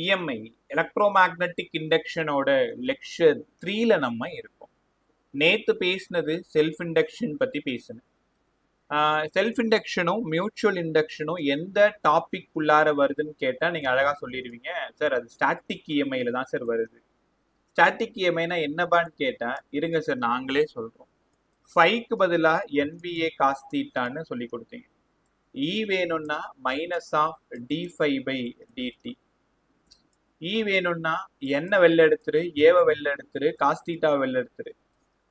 EMI electromagnetic இண்டக்ஷனோட lecture 3ல நம்ம இருக்கோம். நேத்து பேசினது செல்ஃப் இண்டக்ஷன் பத்தி பேசினேன். செல்ஃப் இண்டக்ஷனும் மியூச்சுவல் இண்டக்ஷனும் எந்த டாபிக் உள்ளார வருதுன்னு கேட்டா நீங்க அழகா சொல்லிடுவீங்க, சார் அது ஸ்டாட்டிக் இஎம்ஐல தான் சார் வருது. ஸ்டாட்டிக் இஎம்ஐனா என்னப்பான்னு கேட்டா, இருங்க சார் நாங்களே சொல்றோம். ஃபைக்கு பதிலா என்பிஏ காஸ் தீட்டான்னு சொல்லி கொடுத்தீங்க. இ வேணும்னா மைனஸ் ஆஃப் டி5 பை டிடி. இ வேணும்னா என்ன வெளில எடுத்துரு, ஏவை வெளில எடுத்துரு, காஸ் தீட்டாவை வெளில எடுத்துரு.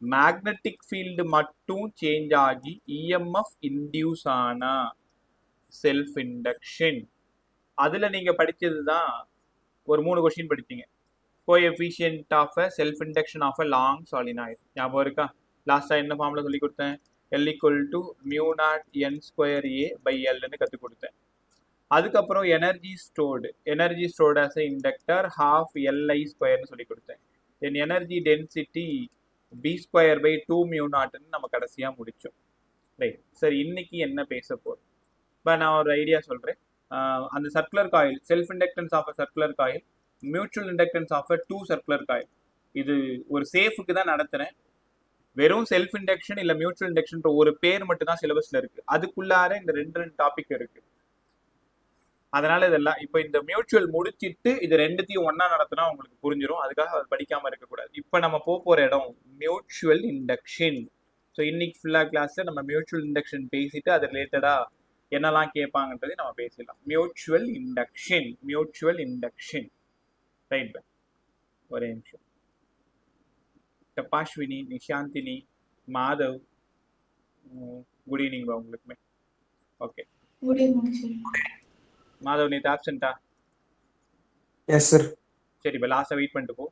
மேக்னெட்டிக் ஃபீல்டு மட்டும் சேஞ்ச் ஆகி இஎம்எஃப் இன்டியூஸ் ஆனா செல்ஃப் இண்டக்ஷன். அதுல நீங்க படிச்சது தான் ஒரு 3 கொஸ்டின் படிச்சீங்க. Coefficient of a self induction of a long solenoid ஞாபகம் இருக்கா? லாஸ்டா என்ன ஃபார்ம்ல சொல்லி கொடுத்தேன்? L equal to mu naught N square A by எல்னு கற்றுக் கொடுத்தேன். அதுக்கப்புறம் energy stored as inductor half LI ஸ்கொயர்னு சொல்லி கொடுத்தேன். Then energy density B square by 2 mu நாட்னு நம்ம கடைசியாக முடித்தோம். ரைட், சரி இன்னைக்கு என்ன பேச போகிறோம்? இப்போ நான் ஒரு ஐடியா சொல்கிறேன். அந்த circular coil, self inductance of a circular coil, mutual inductance of a 2 circular coil. இது ஒரு சேஃபுக்கு தான் நடத்துகிறேன். வெறும் செல்ஃப் இண்டக்ஷன் இல்லை மியூச்சுவல் இண்டக்ஷன் ஒரு பேர் மட்டும் தான் சிலபஸில் இருக்குது. அதுக்குள்ளார இந்த ரெண்டு டாபிக் இருக்குது. அதனால இதெல்லாம் இப்போ இந்த மியூச்சுவல் முடிச்சிட்டு இது ரெண்டுத்தையும் ஒன்னா நடத்தினா உங்களுக்கு புரிஞ்சிடும். அதுக்காக அது படிக்காம இருக்கக்கூடாது. இப்போ நம்ம போற இடம் மியூச்சுவல் இண்டக்ஷன். ஸோ இன்னைக்கு ஃபுல்லா கிளாஸ்ல நம்ம மியூச்சுவல் இண்டக்ஷன் பேசிட்டு அது ரிலேட்டடா என்னெல்லாம் கேட்பாங்கன்றதை நம்ம பேசலாம். Mutual induction right. ஒரே நிமிஷம். தபாஸ்வினி, நிஷாந்தினி, மாதவ், குட் ஈவினிங் உங்களுக்குமே. Okay, good evening. மாதவ் நீ ஆப்சென்ட்டா? Yes sir. சரி, இப்போ லாஸ்ட்டாக வெயிட் பண்ணிட்டு போ.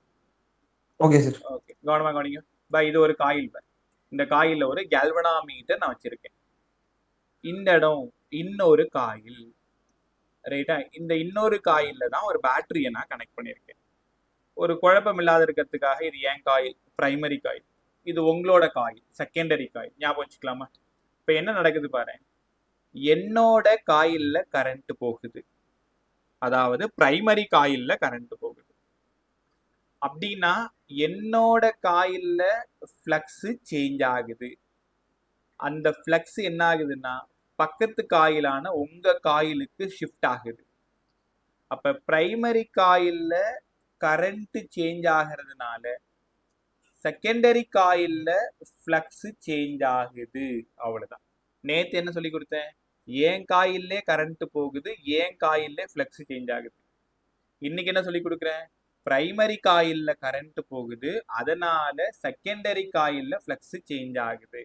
Okay sir. ஓகே, கவனிங்க. இது ஒரு காயில். இந்த காயிலில் ஒரு கேல்வனாமீட்டர் நான் வச்சிருக்கேன். இந்த இடம் இன்னொரு காயில். ரைட்டா? இந்த இன்னொரு காயிலில் தான் ஒரு பேட்டரியை நான் கனெக்ட் பண்ணியிருக்கேன். ஒரு குழப்பம் இல்லாத இருக்கிறதுக்காக இது ஏன் காயில்? Primary coil. இது உங்களோட காயில், செகண்டரி காயில். ஞாபகம் வச்சுக்கலாமா? இப்போ என்ன நடக்குது பாரு. என்னோட காயில்ல கரண்ட் போகுது, அதாவது பிரைமரி காயில்ல கரண்ட் போகுது. அப்படின்னா என்னோட காயில்ல ஃப்ளக்ஸ் சேஞ்ச் ஆகுது. அந்த ஃப்ளக்ஸ் என்ன ஆகுதுன்னா பக்கத்து காயிலான உங்க காயிலுக்கு ஷிஃப்ட் ஆகுது. அப்ப பிரைமரி காயில்ல கரண்ட் சேஞ்ச் ஆகிறதுனால செகண்டரி காயில்ல ஃப்ளக்ஸ் சேஞ்ச் ஆகுது. அவ்வளவுதான். நேத்து என்ன சொல்லி கொடுத்தேன்? ஏன் காயில்லே கரண்ட் போகுது, ஏன் காயில்லே ஃப்ளக்ஸ் சேஞ்ச் ஆகுது. இன்னைக்கு என்ன சொல்லி கொடுக்குறேன்? பிரைமரி காயில்ல கரண்ட் போகுது, அதனால செகண்டரி காயில்ல ஃப்ளக்ஸ் சேஞ்ச் ஆகுது.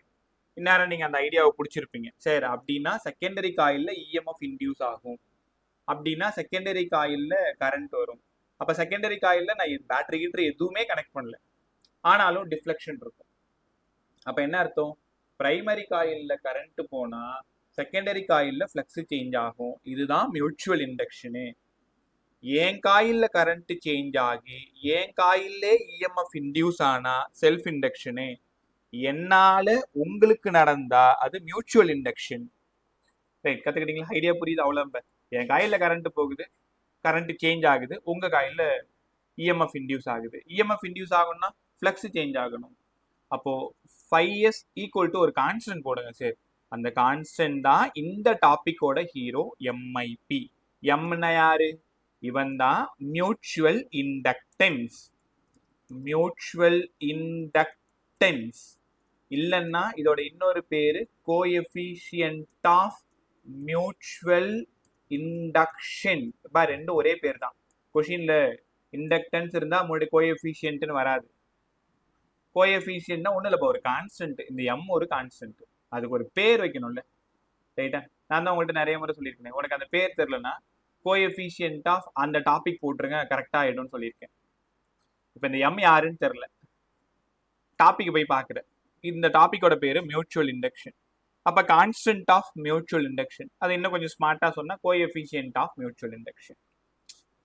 இந்நேரம் நீங்க அந்த ஐடியாவை பிடிச்சிருப்பீங்க. சரி, அப்படின்னா செகண்டரி காயில்ல இஎம்எஃப் இன்டியூஸ் ஆகும், அப்படின்னா செகண்டரி காயில்ல கரண்ட் வரும். அப்ப செகண்டரி காயில்ல நான் பேட்டரி கீட்டர் எதுவுமே கனெக்ட் பண்ணல, ஆனாலும் டிஃப்ளெக்ஷன் இருக்கும். அப்ப என்ன அர்த்தம்? பிரைமரி காயில்ல கரண்ட் போனா செகண்டரி காயில்ல ஃப்ளக்ஸ் சேஞ்ச் ஆகும். இதுதான் மியூச்சுவல் இண்டக்ஷனு. ஏன் காயில்ல கரண்ட் சேஞ்ச் ஆகி ஏன் காயில்லே இஎம்எஃப் இன்டியூஸ் ஆனா செல்ஃப் இண்டக்ஷனு. என்னால உங்களுக்கு நடந்தா அது மியூச்சுவல் இண்டக்ஷன். ரைட், கத்துக்கிட்டீங்களா? ஐடியா புரியுது? அவ்வளவு. என் காயில்ல கரண்ட் போகுது, கரண்ட் சேஞ்ச் ஆகுது, உங்க காயில்ல இஎம்எஃப் இன்டியூஸ் ஆகுது. இஎம்எஃப் இன்டியூஸ் ஆகணும்னா ஃப்ளக்ஸ் சேஞ்ச் ஆகணும். அப்போ 5s ஈக்குவல் டு ஒரு கான்ஸ்டன்ட் போடுங்க. சரி, அந்த கான்ஸ்டன்ட் தான் இந்த டாபிக்கோட ஹீரோ எம்ஐபி. எம்னா யாரு? இவன் தான் மியூச்சுவல் இண்டக்டன்ஸ். இல்லைன்னா இதோட இன்னொரு பேரு கோஎஃபிஷியன்ட் ஆஃப் மியூச்சுவல் இண்டக்ஷன். ரெண்டும் ஒரே பேர் தான். கொஷின்ல இண்டக்டன்ஸ் இருந்தா முன்னாடி கோஎஃபிஷியன்ட்னு வராது. கோஎஃபிஷியன்ட்னா ஒன்றும் இல்லை, ஒரு கான்ஸ்டன்ட். இந்த எம் ஒரு கான்ஸ்டன்ட், அதுக்கு ஒரு பேர் வைக்கணும்ல. ரைட்டா? நான் தான் உங்கள்கிட்ட நிறைய முறை சொல்லியிருக்கேன், உனக்கு அந்த பேர் தெரியலன்னா கோஎஃபிஷியன்ட் ஆஃப் அந்த டாபிக் போட்டுருங்க, கரெக்டா ஆயிடும்னு சொல்லியிருக்கேன். இப்போ இந்த எம் யாருன்னு தெரியல, டாபிக் போய் பார்க்குறேன். இந்த டாபிக்கோட பேரு மியூச்சுவல் இண்டக்ஷன். அப்ப கான்ஸ்டன்ட் ஆஃப் மியூச்சுவல் இண்டக்ஷன், அதை இன்னும் கொஞ்சம் ஸ்மார்ட்டா சொன்னா கோஎஃபிஷியன்ட் ஆஃப் மியூச்சுவல் இண்டக்ஷன்.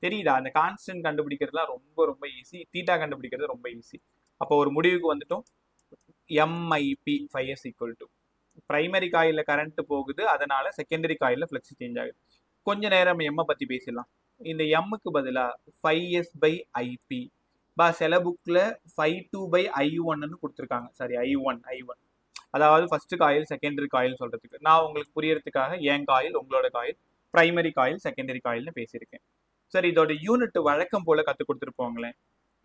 தெரியுதா? அந்த கான்ஸ்டன்ட் கண்டுபிடிக்கிறதுலாம் ரொம்ப ரொம்ப ஈஸி, தீட்டா கண்டுபிடிக்கிறது ரொம்ப ஈஸி. அப்போ ஒரு முடிவுக்கு வந்துட்டோம். MIP 5s equal to primary காயில்ல கரண்ட் போகுது, அதனால செகண்டரி காயில்ல ஃப்ளக்ஸ் சேஞ்ச் ஆகுது. கொஞ்ச நேரம் எம்ஐ பத்தி பேசலாம். இந்த எம்முக்கு பதிலா 5s/ip. சில புக்ல 52/i1ன்னு கொடுத்துருக்காங்க. Sorry, I1. அதாவது ஃபர்ஸ்ட் காயில் செகண்டரி காயில் சொல்றதுக்கு நான் உங்களுக்கு புரியறதுக்காக என் காயில் உங்களோட காயில் பிரைமரி காயில் செகண்டரி காயில்னு பேசியிருக்கேன். சரி, இதோட யூனிட் வழக்கம் போல கற்றுக் கொடுத்துருப்போங்களேன்.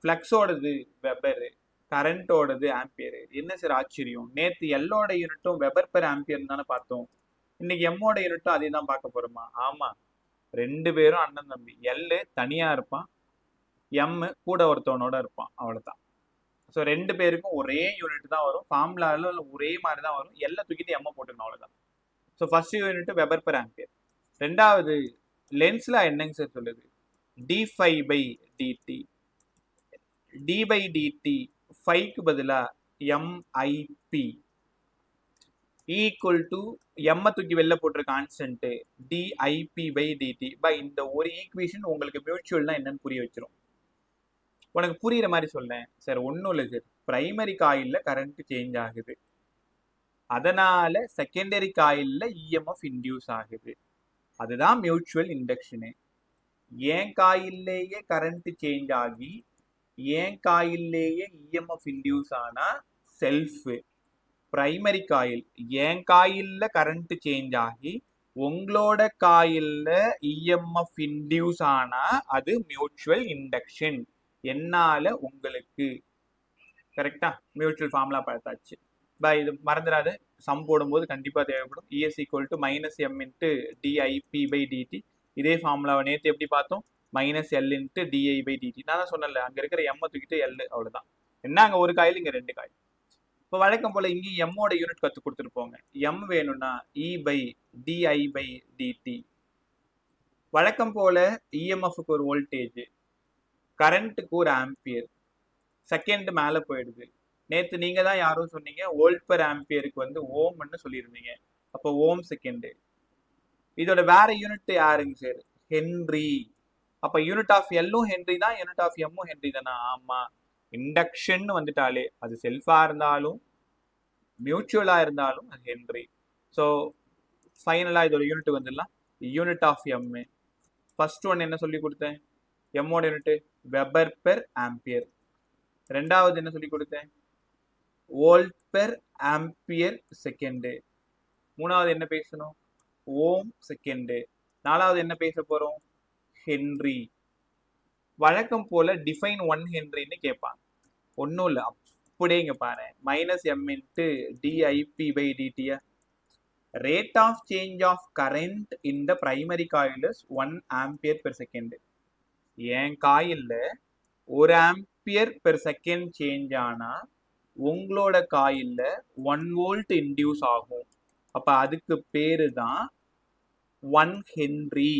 ஃப்ளக்ஸோடது வெபரு, கரண்டோடது ஆம்பியர். என்ன சார் ஆச்சரியம், நேற்று எல்லோட யூனிட்டும் வெபர் பெர் ஆம்பியர் தானே பார்த்தோம், இன்னைக்கு எம்மோட யூனிட்டும் அதே தான் பார்க்க போறோமா? ஆமா, ரெண்டு பேரும் அண்ணன் தம்பி. எல்லு தனியா இருப்பான், எம் கூட ஒருத்தவனோட இருப்பான், அவ்வளவுதான். ஸோ ரெண்டு பேருக்கும் ஒரே யூனிட் தான் வரும், ஃபார்முலாவில் ஒரே மாதிரி தான் வரும், எல்லாம் தூக்கிட்டு எம்ம போட்டுக்கணும், அவ்வளோதான். So first unit weber per ampere. ரெண்டாவது லென்ஸ்ல என்னங்க சார் சொல்லுது? d5/dt. d/dt 5க்கு பதிலாக MIP ஈக்குவல் டு எம்ம தூக்கி வெளில போட்டுற கான்ஸ்டன்ட் dIP/dt. இந்த ஒரு ஈக்குவேஷன் உங்களுக்கு மியூச்சுவல்னா என்னன்னு புரிய வச்சிரும். உனக்கு புரியுற மாதிரி சொல்றேன் சார். ஒன்றும் இல்லை சார், பிரைமரி காயில்ல கரண்ட் சேஞ்ச் ஆகுது, அதனால செகண்டரி காயில்ல இஎம்எஃப் இன்டியூஸ் ஆகுது, அதுதான் மியூச்சுவல் இண்டக்ஷனு. ஏன் காயில்லேயே கரண்ட் சேஞ்ச் ஆகி ஏன் காயில்லேயே இஎம்எஃப் இன்டியூஸ் ஆனா செல்ஃப். பிரைமரி காயில் ஏன் காயில்ல கரண்ட் சேஞ்ச் ஆகி உங்களோட காயில்ல இஎம்எஃப் இன்டியூஸ் ஆனா அது மியூச்சுவல் இண்டக்ஷன். என்னால உங்களுக்கு கரெக்டா மியூச்சுவல் ஃபார்முலா பார்த்தாச்சு. இது மறந்துடாது, சம் போடும்போது கண்டிப்பா தேவைப்படும். ES equal to -m × dIP/dt. இதே ஃபார்முலாவை நேற்று எப்படி பார்த்தோம்? -L × di/dt. நான் தான் சொன்னல, அங்க இருக்கிற எம் தூக்கிட்டு L, அவ்வளவுதான். என்ன, அங்க ஒரு காயில் இங்க ரெண்டு காயில். இப்போ வழக்கம் போல இங்கேயும் எம்மோட யூனிட் கத்து கொடுத்துருப்போங்க. எம் வேணும்னா E/di/dt. வழக்கம் போல இஎம்எஃப்க்கு ஒரு வோல்டேஜ், கரண்ட்டுக்கு ஒரு ஆம்பியர், செகண்ட் மேல போயிடுது. நேத்து நீங்க தான் யாரும் சொன்னீங்க வோல்ட் பெர் ஆம்பியருக்கு வந்து ஓம்னு சொல்லியிருந்தீங்க. அப்போ ஓம் செகண்ட். இதோட வேற யூனிட் யாருங்க சார்? ஹென்றி. அப்ப யூனிட் ஆஃப் எல்லும் ஹென்றி தான், யூனிட் ஆஃப் எம்மும் ஹென்றி தானா? ஆமா. இண்டக்ஷன் வந்துட்டாலே அது செல்ஃபா இருந்தாலும் மியூச்சுவலா இருந்தாலும் அது ஹென்றி. ஸோ ஃபைனலா இதோட யூனிட் வந்துடலாம். Unit of M first one என்ன சொல்லி கொடுத்தேன்? எம்மோட யூனிட் வெபர் பெர் ஆம்பியர். ரெண்டாவது என்ன சொல்லி கொடுத்தேன்? Volt per ampere second. மூணாவது என்ன பேசணும்? Ohm second. நாலாவது என்ன பேச போறோம்? ஹென்றி. வழக்கம் போல டிஃபைன் 1 ஹென்ரின்னு கேட்பாங்க. ஒன்றும் இல்லை, அப்படியே இங்க பாரு, -m × dIP/dt. Rate of change of current in the primary coil is 1 ampere per second. என் காயில்ல 1 ஆம்பியர் பெர் செகண்ட் சேஞ்ச் ஆனா உங்களோட காயில்ல 1 வோல்ட் இன்டியூஸ் ஆகும். அப்ப அதுக்கு பேரு தான் 1 ஹென்றி.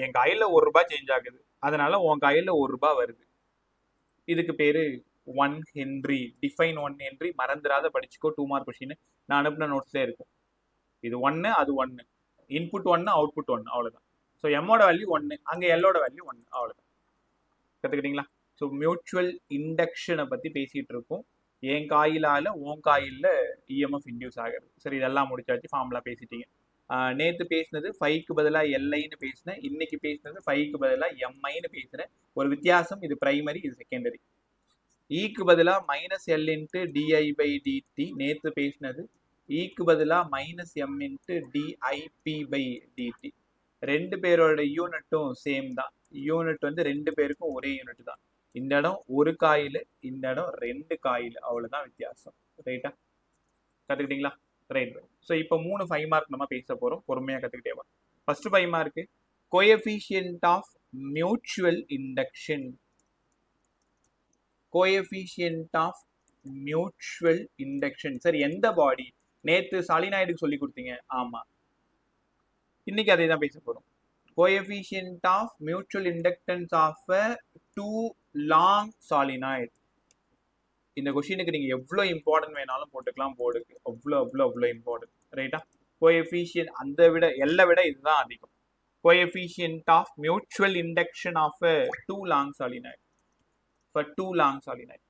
என் காயில்ல ₹1 சேஞ்ச் ஆகுது, அதனால உன் காயில்ல ₹1 வருது. இதுக்கு பேரு 1 ஹென்றி. Define 1 Henry. மறந்துடாத, படிச்சுக்கோ. 2 மார்க் கொஸ்டின் நான் அனுப்பின நோட்ஸ்ல இருக்கும். இது 1, அது 1. இன்புட் 1, அவுட்புட் 1, அவ்வளவுதான். ஸோ எம்மோட வேல்யூ 1, அங்க எல்லோட வேல்யூ 1, அவ்வளவுதான். கத்துக்கிட்டீங்களா? ஸோ மியூச்சுவல் இண்டக்ஷனை பத்தி பேசிட்டு இருக்கோம். என் காயிலால உன் காயில்ல இஎம்எஃப் இன்டியூஸ் ஆகுது. சரி, இதெல்லாம் முடிச்சாச்சு. ஃபார்முலா பேசிட்டீங்க. நேற்று பேசினது 5க்கு பதிலாக எல்ஐன்னு பேசினேன், இன்னைக்கு பேசினது 5க்கு பதிலாக எம்ஐன்னு பேசுறேன். ஒரு வித்தியாசம், இது பிரைமரி, இது செகண்டரி. ஈக்கு பதிலாக -L × dI/dt. நேற்று பேசினது ஈக்கு பதிலாக -m × dIP/dt. ரெண்டு பேரோட யூனிட்டும் சேம் தான். யூனிட் வந்து ரெண்டு பேருக்கும் ஒரே யூனிட் தான். இந்த இடம் ஒரு காயில், இந்த இடம் 2 காயில், அவ்வளவுதான் வித்தியாசம். ரைட்டா? கத்துக்கிட்டீங்களா? ரைட். ஸோ இப்போ 3 5 மார்க் நம்ம பேச போறோம். பொறுமையா கத்துக்கிட்டே வா. First 5 mark coefficient of mutual induction. Coefficient of mutual induction. சரி, எந்த பாடி? நேத்து சாலினாய்டுக்கு சொல்லி கொடுத்தீங்க. ஆமா, இன்னைக்கு அதே தான் பேச போறோம். Coefficient of mutual inductance of a 2 long solenoid. இந்த கொஸ்டினுக்கு நீங்க எவ்வளவு இம்பார்ட்டன்ட் வேணாலும் போட்டுக்கலாம் போர்டுக்கு. அவ்வளோ இம்பார்ட்டன்ட். ரைட்டா? கோஎஃபிஷியன்ட் அந்த விட எல்லை விட இதுதான் அதிகம். Coefficient of mutual induction of a 2 long solenoid. For 2 long solenoid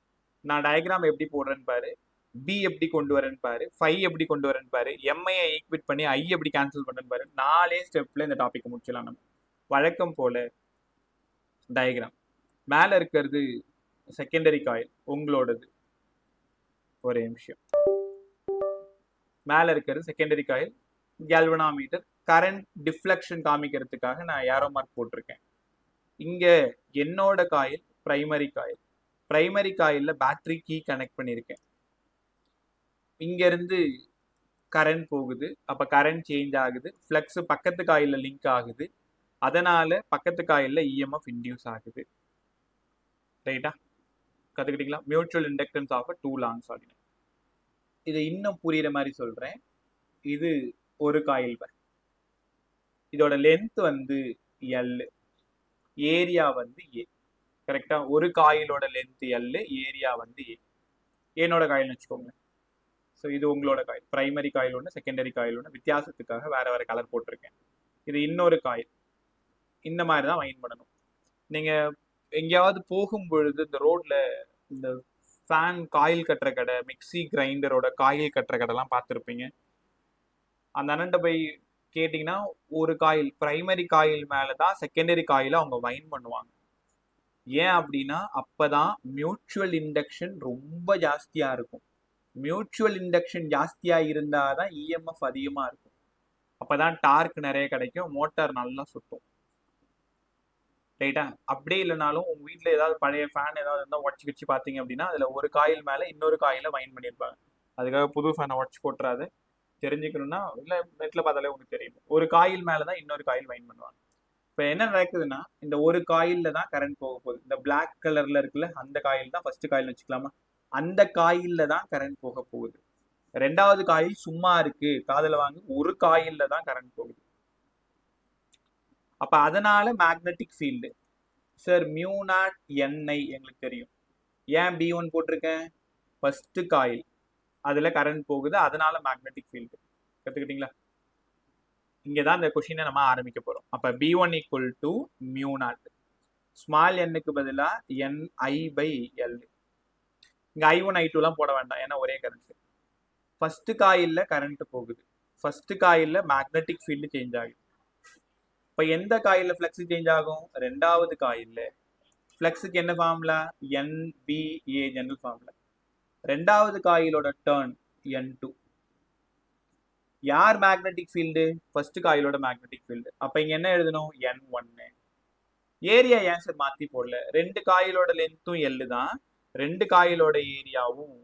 நான் டயக்ராம் எப்படி போடுறேன்னு பாரு, பி எப்படி கொண்டு வரேன்னு பாரு, 5 எப்படி கொண்டு வரேன்னு பாரு, எம்ஐ ஈக்விட் பண்ணி ஐ எப்படி கேன்சல் பண்ணுன்னு பாரு. 4 ஸ்டெப்ல இந்த டாபிக் முடிச்சலாம் நம்ம. வழக்கம் போல டயக்ராம். மேலே இருக்கிறது செகண்டரி காயில் உங்களோடது. ஒரே நிமிஷம். மேலே இருக்கிறது secondary coil galvanometer. Current deflection காமிக்கிறதுக்காக நான் ஏரோ மார்க் போட்டிருக்கேன். இங்கே என்னோட காயில் பிரைமரி காயில். பிரைமரி காயிலில் பேட்டரி கீ கனெக்ட் பண்ணியிருக்கேன். இங்கேருந்து கரண்ட் போகுது. அப்போ கரண்ட் சேஞ்ச் ஆகுது. ஃப்ளக்ஸ் பக்கத்து காயிலில் லிங்க் ஆகுது. அதனால பக்கத்து காயிலில் இஎம்எஃப் இன்டியூஸ் ஆகுது. ரைட்டா? கற்றுக்கிட்டீங்களா? Mutual inductance of two long solenoid. இது இன்னும் புரியுற மாதிரி சொல்கிறேன். இது ஒரு காயில். இதோட லென்த் வந்து எல், ஏரியா வந்து ஏ. கரெக்டா? ஒரு காயிலோட லென்த் எல், ஏரியா வந்து ஏ. என்னோட காயில்னு வச்சுக்கோங்க. ஸோ இது உங்களோட காயில். பிரைமரி காயில் ஒன்று, செகண்டரி காயில் ஒன்று. வித்தியாசத்துக்காக வேற வேற கலர் போட்டிருக்கேன். இது இன்னொரு காயில். இந்த மாதிரி தான் வைண்ட் பண்ணணும். நீங்கள் எங்கேயாவது போகும் பொழுது இந்த ரோட்ல இந்த ஃபேன் காயில் கட்டுற கடை, மிக்சி கிரைண்டரோட காயில் கட்டுற கடைலாம் பார்த்துருப்பீங்க. அந்த அண்ணன்ட்ட போய் கேட்டிங்கன்னா ஒரு காயில், பிரைமரி காயில் மேலே தான் செகண்டரி காயில அவங்க வைண்ட் பண்ணுவாங்க. ஏன் அப்படின்னா அப்பதான் மியூச்சுவல் இண்டக்ஷன் ரொம்ப ஜாஸ்தியா இருக்கும். மியூச்சுவல் இண்டக்ஷன் ஜாஸ்தியா இருந்தாதான் இஎம்எஃப் அதிகமா இருக்கும். அப்பதான் டார்க் நிறைய கிடைக்கும், மோட்டார் நல்லா சுத்தும். ரைட்டா? அப்படியே இல்லைனாலும் உங்க வீட்டில் ஏதாவது பழைய ஃபேன் ஏதாவது இருந்தால் உடச்சி வச்சு பார்த்தீங்க அப்படின்னா அதில் ஒரு காயில் மேலே இன்னொரு காயில வைண்ட் பண்ணியிருப்பாங்க. அதுக்காக புது ஃபேனை உடச்சி போட்டுறாது. தெரிஞ்சுக்கணும்னா இல்லை நெட்டில் பார்த்தாலே உங்களுக்கு தெரியும். ஒரு காயில் மேலே தான் இன்னொரு காயில் வைண்ட் பண்ணுவாங்க. இப்போ என்ன நடக்குதுன்னா இந்த ஒரு காயில்ல தான் கரண்ட் போக போகுது. இந்த பிளாக் கலர்ல இருக்குல்ல அந்த காயில் தான் ஃபர்ஸ்ட் காயில் வச்சுக்கலாமா? அந்த காயில்ல தான் கரண்ட் போக போகுது. ரெண்டாவது காயில் சும்மா இருக்கு, காதுல வாங்க, ஒரு காயில்ல தான் கரண்ட் போகுது. அப்ப அதனால magnetic field sir mu naught N I எங்களுக்கு தெரியும். ஏன் B1 போட்டிருக்கேன்? ஃபர்ஸ்ட் காயில் அதுல கரண்ட் போகுது, அதனால மேக்னெட்டிக் ஃபீல்டு. கத்துக்கிட்டீங்களா? இங்கதான் இந்த கொஸ்டினை நம்ம ஆரம்பிக்க போறோம். அப்ப B1 equal to mu not. Small எண்ணுக்கு பதிலா NI/L. இங்க I1 I2 போட வேண்டாம், ஏன்னா ஒரே கரண்ட். ஃபர்ஸ்ட் காயில்ல கரண்ட் போகுது, ஃபர்ஸ்ட் காயில்ல மேக்னெட்டிக் ஃபீல்டு சேஞ்ச் ஆகுது. இப்ப எந்த காயில்ல ஃப்ளக்ஸ் சேஞ்ச் ஆகும்? ரெண்டாவது காயில்ல. ஃப்ளக்ஸுக்கு என்ன ஃபார்முலா? NBA general formula. ரெண்டாவது காயிலோட டர்ன் N2. யார் மேக்னெட்டிக் ஃபீல்டு? ஃபர்ஸ்ட் காயிலோட மேக்னெட்டிக் ஃபீல்டு. அப்ப இங்க என்ன எழுதணும்? N1. ஏரியா ஏன் சார் மாத்தி போடல? ரெண்டு காயிலோட லென்த்தும் எல் தான், ரெண்டு காயிலோட ஏரியாவும்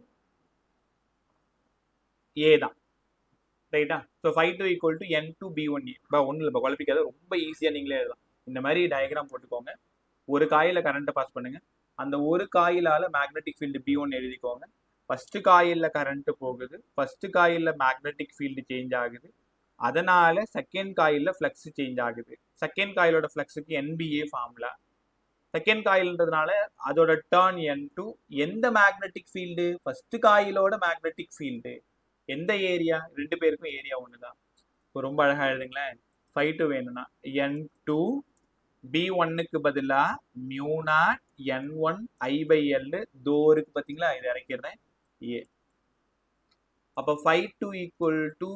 ஏ தான். ரைட்டா? So 5 equal to N2 B1 A. ஒன்றும் இல்லை, குழப்பிக்காத, ரொம்ப ஈஸியாக நீங்களே எழுதலாம். இந்த மாதிரி டயக்ராம் போட்டுக்கோங்க. ஒரு காயில கரண்ட்டை பாஸ் பண்ணுங்க, அந்த ஒரு காயிலால மேக்னெட்டிக் ஃபீல்டு B1 எழுதிக்கோங்க. ஃபர்ஸ்ட் காயில்ல கரண்ட் போகுது, ஃபர்ஸ்ட் காயில்ல மேக்னெட்டிக் ஃபீல்டு சேஞ்ச் ஆகுது, அதனால செகண்ட் காயில்ல ஃப்ளக்ஸ் சேஞ்ச் ஆகுது. செகண்ட் காயிலோட ஃப்ளக்ஸுக்கு NBA ஃபார்முலா. செகண்ட் காயில்ன்றதுனால அதோட டர்ன் N2. எந்த மேக்னெட்டிக் ஃபீல்டு? ஃபர்ஸ்ட் காயிலோட மேக்னெட்டிக் ஃபீல்டு. எந்த ஏரியா? ரெண்டு பேருக்கும் ஏரியா ஒண்ணுதான். இப்போ ரொம்ப அழகா எழுதுங்களேன். 5 வேணும்னா N2 B1க்கு பதிலா மியூ நாட் N1 I/L. தோருக்கு பார்த்தீங்களா, இதை இறக்கிறேன் ஏ. அப்ப 5 equal to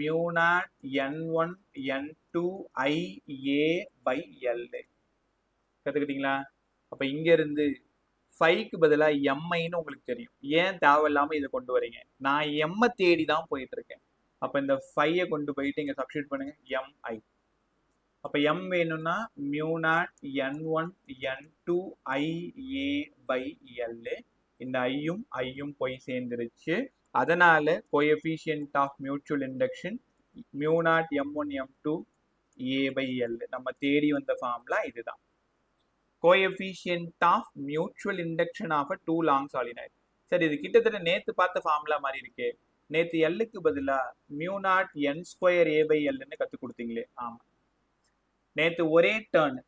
mu naught N1 N2 IA/L. கத்துக்கிட்டீங்களா? அப்ப இங்க இருந்து 5க்கு பதிலா MIன்னு உங்களுக்கு தெரியும். ஏன் தேவையில்லாம இதை கொண்டு வரீங்க? நான் M தேடி தான் போயிட்டு இருக்கேன். அப்ப இந்த 5 கொண்டு போயிட்டு இங்க சப்ஸ்டியூட் பண்ணுங்க, MI. அப்ப M வேணும்னா mu naught N1 N2 IA/L. இந்த ஐயும் போய் சேர்ந்துருச்சு. அதனால coefficient of mutual induction mu naught M1 M2 A/L. நம்ம தேடி வந்த ஃபார்முலா இதுதான். Coefficient of mutual induction of two long solenoid. சரி, இது கிட்டத்தட்ட நேத்து பார்த்த ஃபார்முலா மாதிரி இருக்கே. நேத்து எல்லுக்கு பதிலா மியூ நாட் N² A/Lன்னு கத்து கொடுத்தீங்களே. ஆமா, நேத்து ஒரே டர்ன்,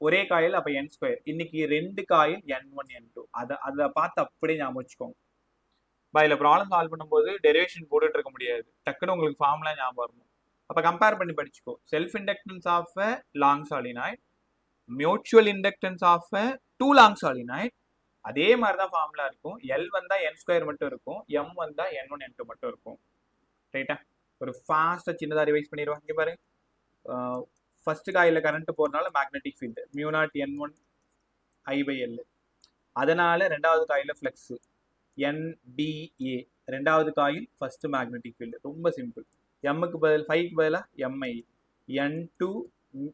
ஒரே காயில், அப்ப N². இன்னைக்கு ரெண்டு காயில் N1 N2. அதை பார்த்து அப்படியே ஞாபகம் வச்சுக்கோங்க. இதுல ப்ராப்ளம் சால்வ் பண்ணும்போது டெரிவேஷன் போட்டுட்டு இருக்க முடியாது, டக்குன்னு உங்களுக்கு ஃபார்முலா ஞாபகம் வரணும். அப்ப கம்பேர் பண்ணி படிச்சுக்கோ. Self inductance of long solenoid, mutual inductance of two long solenoid. அதே மாதிரி தான் ஃபார்முலா இருக்கும். L வந்தா N² மட்டும் இருக்கும், M வந்தா N1 N2 மட்டும் இருக்கும். ரைட்டா? ஒரு ஃபாஸ்டா சின்னதா ரிவைஸ் பண்ணிடுவாங்க. இங்க பாரு, ஃபர்ஸ்ட் காயில் கரண்ட் போறதுனால மேக்னெட்டிக் ஃபீல்டு மியூ0 N1 I/L. அதனால ரெண்டாவது காயில ஃப்ளக்ஸ் NDA. ரெண்டாவது காயில் ஃபர்ஸ்ட் மேக்னெட்டிக் ஃபீல்டு. ரொம்ப சிம்பிள். எம்முக்கு பதில் 5க்கு பதிலாக MI, N2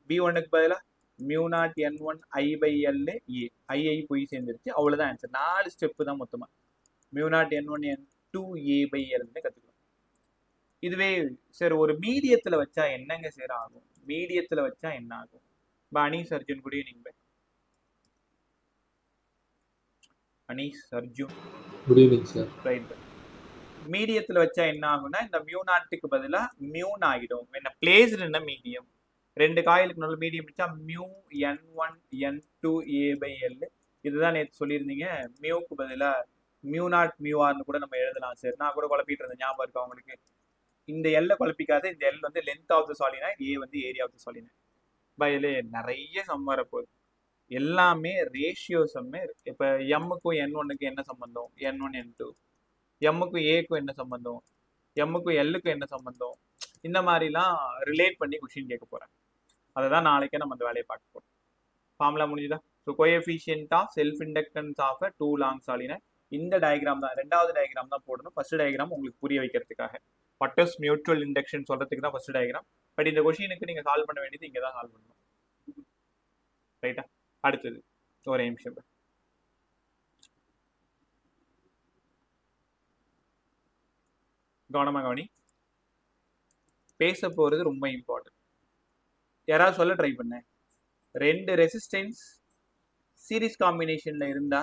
B1க்கு பதிலாக மியூ0 N1 I/L A. ஐ போய் சேர்ந்துருச்சு. அவ்வளோதான் ஆன்சர். 4 ஸ்டெப்பு தான் மொத்தமாக. மியூ0 N1 N2 A/L கற்றுக்கணும். இதுவே சரி ஒரு மீடியத்தில் வச்சா என்னங்க சார் ஆகும்? மீடியத்தில் வச்சா என்ன ஆகும்? Anees Arjun, good evening bye. Anees Arjun, good evening sir. Right. மீடியத்தில் வச்சா என்ன ஆகும்னா இந்த மியூ0க்கு பதிலாக மியூன் ஆகிடும். என்ன பிளேஸ்டுன்னா மீடியம். ரெண்டு காயிலுக்கு நல்ல மீடியம் வச்சா மியூ N1 N2 A/L. இதுதான் நேற்று சொல்லியிருந்தீங்க. மியூக்கு பதிலாக மியூ0 மியூஆர்னு கூட நம்ம எழுதலாம் சார். நான் கூட குழப்பிட்டு இருந்தேன், ஞாபகம் இருக்கா உங்களுக்கு? இந்த எல்லை குழப்பிக்காத. இந்த எல் வந்து லென்த் ஆஃப் த சாலினாய்ட், ஏ வந்து ஏரியா ஆஃப் த சாலினாய்ட். இதில் நிறைய சம் வரப்போகுது. எல்லாமே ரேஷியோ சம்மே. இப்போ எம்முக்கும் N1க்கும் என்ன சம்பந்தம்? N1 N2. எம்முக்கும் ஏக்கும் என்ன சம்பந்தம்? எம்முக்கும் எல்லுக்கும் என்ன சம்பந்தம்? இந்த மாதிரிலாம் ரிலேட் பண்ணி கொஷின் கேட்க போகிறேன். அதை தான் நாளைக்கே நம்ம அந்த வேலையை பார்க்க போகிறோம். ஃபார்முலா முடிஞ்சுதா? So coefficient of self inductance of a 2 long solenoid. இந்த டயக்ராம் தான், ரெண்டாவது டயக்ராம் தான் போடணும். ஃபர்ஸ்ட் டயக்ராம் உங்களுக்கு புரிய வைக்கிறதுக்காக, வாட் இஸ் மியூச்சுவல் இண்டக்ஷன் சொல்றதுக்கு தான் ஃபர்ஸ்ட் டயக்ராம். பட் இந்த கொஷினுக்கு நீங்க சால்வ் பண்ண வேண்டியது இங்கே தான் சால்வ் பண்ணணும். ரைட்டா? அடுத்தது ஒரு நிமிஷம். கவனமா கவனி. பேச போறது ரொம்ப இம்பார்ட்டன்ட். யாராவது சொல்ல ட்ரை பண்ண. ரெண்டு ரெசிஸ்டன்ஸ் சீரிஸ் காம்பினேஷன்ல இருந்தா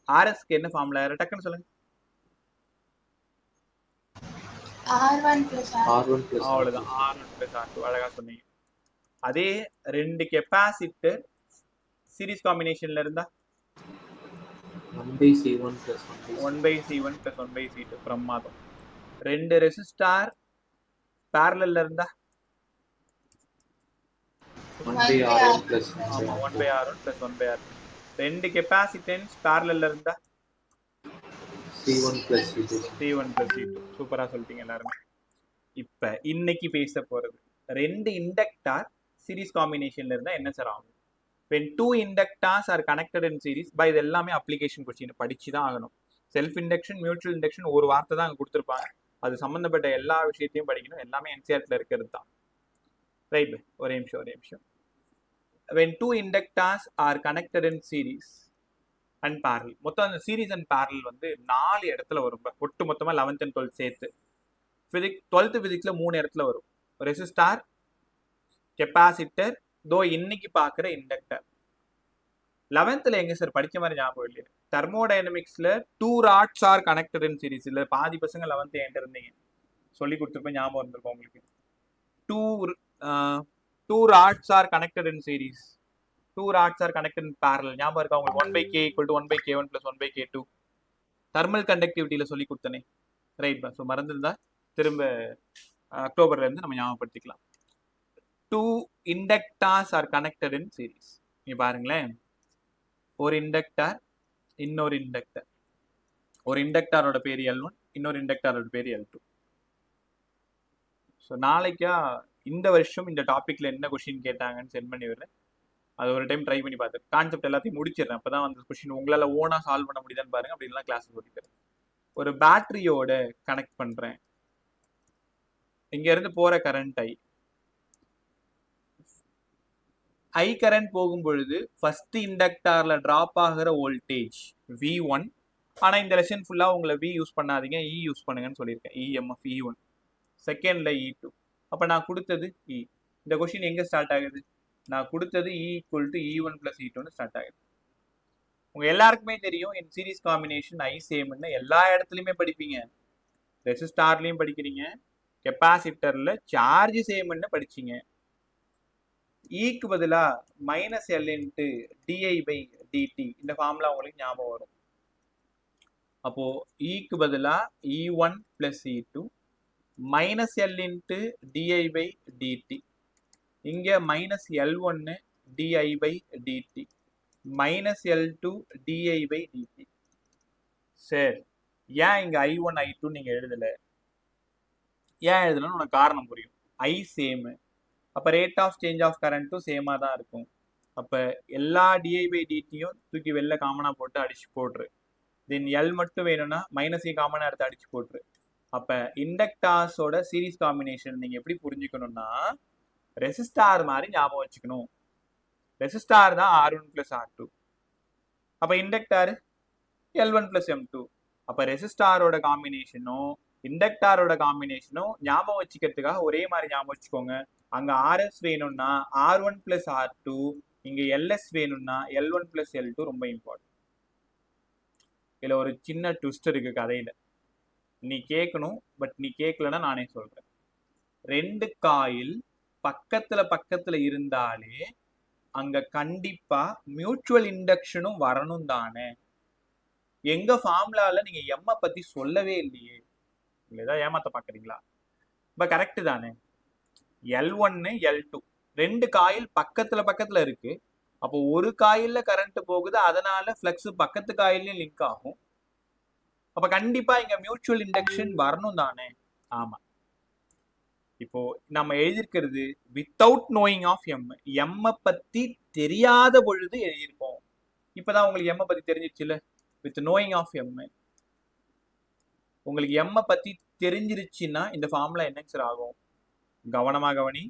ஆர்எஸ்க்கு என்ன ஃபார்முலா? டக்குன்னு சொல்லுங்க. R1 அவ்வளவுதான். R1 + R2. அழகா சொன்னீங்க. அதே ரெண்டு கெப்பாசிட்டர் சீரிஸ் காம்பினேஷன்ல இருந்தா 1/C1 + 1/C1 + 1/C2. பிரமாதம். ரெண்டு ரெசிஸ்டார் பேரலல்ல இருந்தா 1/R1 + 1/R1 + 1/R2. ரெண்டு கெப்பாசிட்டன்ஸ் பேரலல்ல இருந்தா C1 + C2. C1 + C2. சூப்பரா சொல்லிட்டீங்க எல்லாருமே. இப்ப இன்னைக்கு பேச போறது ரெண்டு இண்டக்டார் சீரிஸ் காம்பினேஷன்ல இருந்தா என்ன சார் ஆகும்? when two inductors are connected in series. by இது எல்லாமே அப்ளிகேஷன் கொஸ்டின் படிச்சு தான் ஆகணும். செல்ஃப் இண்டக்ஷன், மியூச்சுவல் இண்டக்ஷன் ஒரு வார்த்தை தான் அங்கே கொடுத்துருப்பாங்க. அது சம்மந்தப்பட்ட எல்லா விஷயத்தையும் படிக்கணும். எல்லாமே என்சிஆர்டில் இருக்கிறது தான். ரைட். ஒரே நிமிஷம். when two inductors are connected in series and parallel. மொத்தம் அந்த சீரிஸ் அண்ட் பேரலல் வந்து 4 இடத்துல வரும். ஒட்டு மொத்தமாக 11th and 12th சேர்த்து 12th பிசிக்ஸ்ல 3 இடத்துல வரும். ரெசிஸ்டார், கெப்பாசிட்டர், தோ இன்னைக்கு பார்க்குற இண்டக்டர். 11th எங்க சார் படிச்ச மாதிரி ஞாபகம் இல்லையா? தெர்மோடைனமிக்ஸ்ல 2 rods are connected in series. இல்லை பாதி பசங்க 11th என்கிட்ட இருந்தீங்க, சொல்லி கொடுத்துருப்பேன், ஞாபகம் இருந்திருக்கும் உங்களுக்கு. 2 rods are connected in series, 2 rods are connected in parallel. ஞாபகம் இருக்கா உங்களுக்கு? 1/K = 1/K1 + 1/K2. தெர்மல் கண்டக்டிவிட்டியில சொல்லி கொடுத்தனே. ரைட் பா. ஸோ மறந்துருந்தா திரும்ப அக்டோபர்ல இருந்து நம்ம ஞாபகப்படுத்திக்கலாம். 2 inductors are connected in series. நீ பாருங்களேன், ஒரு இண்டக்டர், இன்னொரு இண்டக்டர். ஒரு இண்டக்டரோட பேர் L1, இன்னொரு இண்டக்டரோட பேர் L2. ஸோ நாளைக்கா இந்த வருஷம் இந்த டாபிக்ல என்ன கொஸ்டின் கேட்டாங்கன்னு சென்ட் பண்ணி விடுறேன். அது ஒரு டைம் ட்ரை பண்ணி பார்த்து கான்செப்ட் எல்லாத்தையும் முடிச்சிடுறேன். அப்பதான் அந்த கொஸ்டின் உங்களால ஓனா சால்வ் பண்ண முடியுதான்னு பாருங்க. அப்படின்லாம் கிளாஸ் சொல்லித்தரேன். ஒரு பேட்டரியோட கனெக்ட் பண்றேன். இங்க இருந்து போற கரண்ட் ஐ கரண்ட் போகும் பொழுது ஃபர்ஸ்ட் இண்டக்டார்ல டிராப் ஆகிற வோல்டேஜ் V1. ஆனா இந்த லெசன் ஃபுல்லா உங்களை V யூஸ் பண்ணாதீங்க, E யூஸ் பண்ணுங்கன்னு சொல்லியிருக்கேன். EMF E1. செகண்ட்ல E2. அப்ப நான் கொடுத்தது E. இந்த கொஸ்டின் எங்க ஸ்டார்ட் ஆகுது? நான் கொடுத்தது E = E1 + E2 ஸ்டார்ட் ஆகுது. உங்க எல்லாருக்குமே தெரியும் என் சீரிஸ் காம்பினேஷன் I சேம்னு எல்லா இடத்துலையுமே படிப்பீங்க. ரெசிஸ்டார்லையும் படிக்கிறீங்க, கெப்பாசிட்டர்ல சார்ஜ் சேம்னு படிச்சீங்க. ஈக்கு பதிலா -L × di/dt இந்த ஃபார்முலா உங்களுக்கு ஞாபகம் வரும். அப்போ ஈக்கு பதிலா E1 + E2 -L × di/dt. இங்க -L1 di/dt, -L2 di/dt. சரி, ஏன் இங்க I1 I2 நீங்க எழுதல? ஏன் எழுதலன்னு உனக்கு காரணம் புரியும். I சேம், அப்போ ரேட் ஆஃப் சேஞ்ச் ஆஃப் கரண்ட்டும் சேமாக தான் இருக்கும். அப்போ எல்லா di/dtயும் தூக்கி வெளில காமனாக போட்டு அடிச்சு போட்டுரு. தென் எல் மட்டும் வேணும்னா மைனஸையும் காமனாக எடுத்து அடிச்சு போட்டுரு. அப்போ இண்டக்டார்ஸோட சீரீஸ் காம்பினேஷன் நீங்கள் எப்படி புரிஞ்சுக்கணும்னா ரெசிஸ்டார் மாதிரி ஞாபகம் வச்சுக்கணும். ரெசிஸ்டார் தான் R1 + R2. அப்போ இண்டக்டார் L1 + M2. அப்போ ரெசிஸ்டாரோட காம்பினேஷனும் இண்டக்டாரோட காம்பினேஷனும் ஞாபகம் வச்சுக்கிறதுக்காக ஒரே மாதிரி ஞாபகம் வச்சுக்கோங்க. அங்கே RS வேணும்னா R1 + R2, இங்கே LS வேணும்னா L1 + L2. ரொம்ப இம்பார்ட்டன்ட். இதில் ஒரு சின்ன ட்விஸ்ட் இருக்கு கதையில், நீ கேட்கணும், பட் நீ கேட்கலன்னா நானே சொல்கிறேன். 2 காயில் பக்கத்தில் இருந்தாலே அங்கே கண்டிப்பாக மியூச்சுவல் இண்டக்ஷனும் வரணும் தானே. எங்க ஃபார்முலாவில் நீங்கள் எம்மை பற்றி சொல்லவே இல்லையே, இல்லை ஏதாவது ஏமாத்த பார்க்குறீங்களா? இப்போ கரெக்டு தானே. L1 L2 2 காயில் பக்கத்தில் இருக்கு. அப்போ ஒரு காயிலில் கரண்ட் போகுது, அதனால ஃப்ளக்ஸ் பக்கத்து காயிலையும் லிங்க் ஆகும். அப்போ கண்டிப்பாக இங்கே மியூச்சுவல் இண்டக்ஷன் வரணும் தானே. ஆமாம். இப்போ நம்ம எழுதியிருக்கிறது வித்தவுட் நோயிங் ஆஃப் எம்மை பற்றி தெரியாத பொழுது எழுதியிருப்போம். இப்போதான் உங்களுக்கு எம்மை பற்றி தெரிஞ்சிச்சுல. வித் நோயிங் ஆஃப் உங்களுக்கு எம்மை பற்றி தெரிஞ்சிருச்சுன்னா இந்த ஃபார்முலா என்னங்க சார் ஆகும்? கவனமாக கவனி.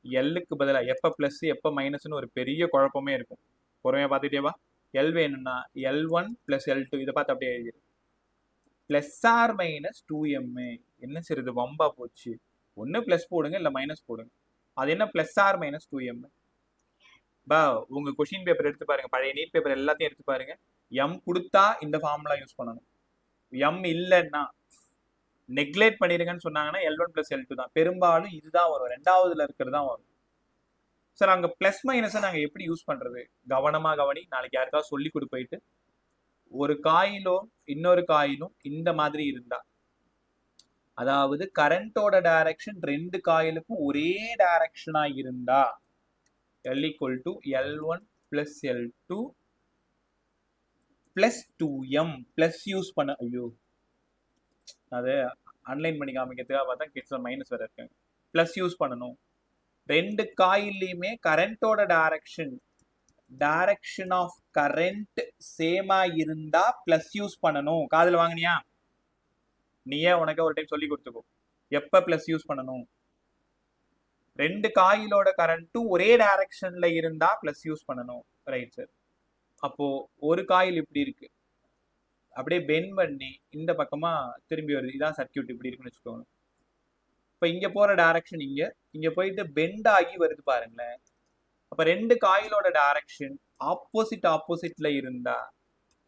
எல்லுக்கு பதிலாக எப்போ ப்ளஸ் எப்போ மைனஸ்னு ஒரு பெரிய குழப்பமே இருக்கும். பொறுமையாக பார்த்துட்டேவா. எல் வேணும்னா L1 + L2 இதை பார்த்து அப்படியே எழுதிடு. +R-2M. என்ன சார் இது வம்பா போச்சு? ஒன்று ப்ளஸ் போடுங்க, இல்லை மைனஸ் போடுங்க. அது என்ன +R-2M? பா உங்கள் கொஷின் பேப்பர் எடுத்து பாருங்க, பழைய நீட் பேப்பர் எல்லாத்தையும் எடுத்து பாருங்க. எம் கொடுத்தா இந்த ஃபார்முலா யூஸ் பண்ணணும். எம் இல்லைன்னா நெக்லெக்ட் பண்ணிடுங்கன்னு சொன்னாங்கன்னா L1 + L2 தான். பெரும்பாலும் இதுதான் வரும், ரெண்டாவதுல இருக்கிறது தான் வரும். சார் அங்கே ப்ளஸ் மைனஸை நாங்கள் எப்படி யூஸ் பண்ணுறது? கவனமாக கவனி. நாளைக்கு யாருக்காவது சொல்லி கொடு போயிட்டு. ஒரு காயிலும் இன்னொரு காயிலும் இந்த மாதிரி இருந்தா, அதாவது கரண்டோட டைரக்ஷன் 2 காயிலுக்கும் ஒரே டைரக்ஷனா இருந்தா L = L1 + L2 + 2M plus use பண்ண. ஐயோ, அது அன்லைன் பண்ணி காமிக்கிறதுக்காக பார்த்தா கிட்ஸ்ல மைனஸ் வேற இருக்காங்க. ப்ளஸ் யூஸ் பண்ணணும். 2 காயிலையுமே கரண்டோட டைரக்ஷன் ஆஃப் கரண்ட் சேமா இருந்தா ப்ளஸ் யூஸ் பண்ணணும். காதில் வாங்கினியா? நீயே உனக்கு ஒரு டைம் சொல்லி கொடுத்துக்கோ. எப்போ ப்ளஸ் யூஸ் பண்ணணும்? 2 காயிலோட கரண்ட்டும் ஒரே டைரக்ஷன்ல இருந்தா ப்ளஸ் யூஸ் பண்ணணும். Right sir. அப்போ ஒரு காயில் இப்படி இருக்கு, அப்படியே பெண்ட் பண்ணி இந்த பக்கமா திரும்பி வருது. இதான் சர்க்கியூட். இப்படி இருக்குன்னு வச்சுக்கோங்க. இப்போ இங்க போற டைரக்ஷன் இங்க போயிட்டு பெண்ட் ஆகி வருது பாருங்களேன். அப்ப 2 காயிலோட டைரக்ஷன் ஆப்போசிட்ல இருந்தா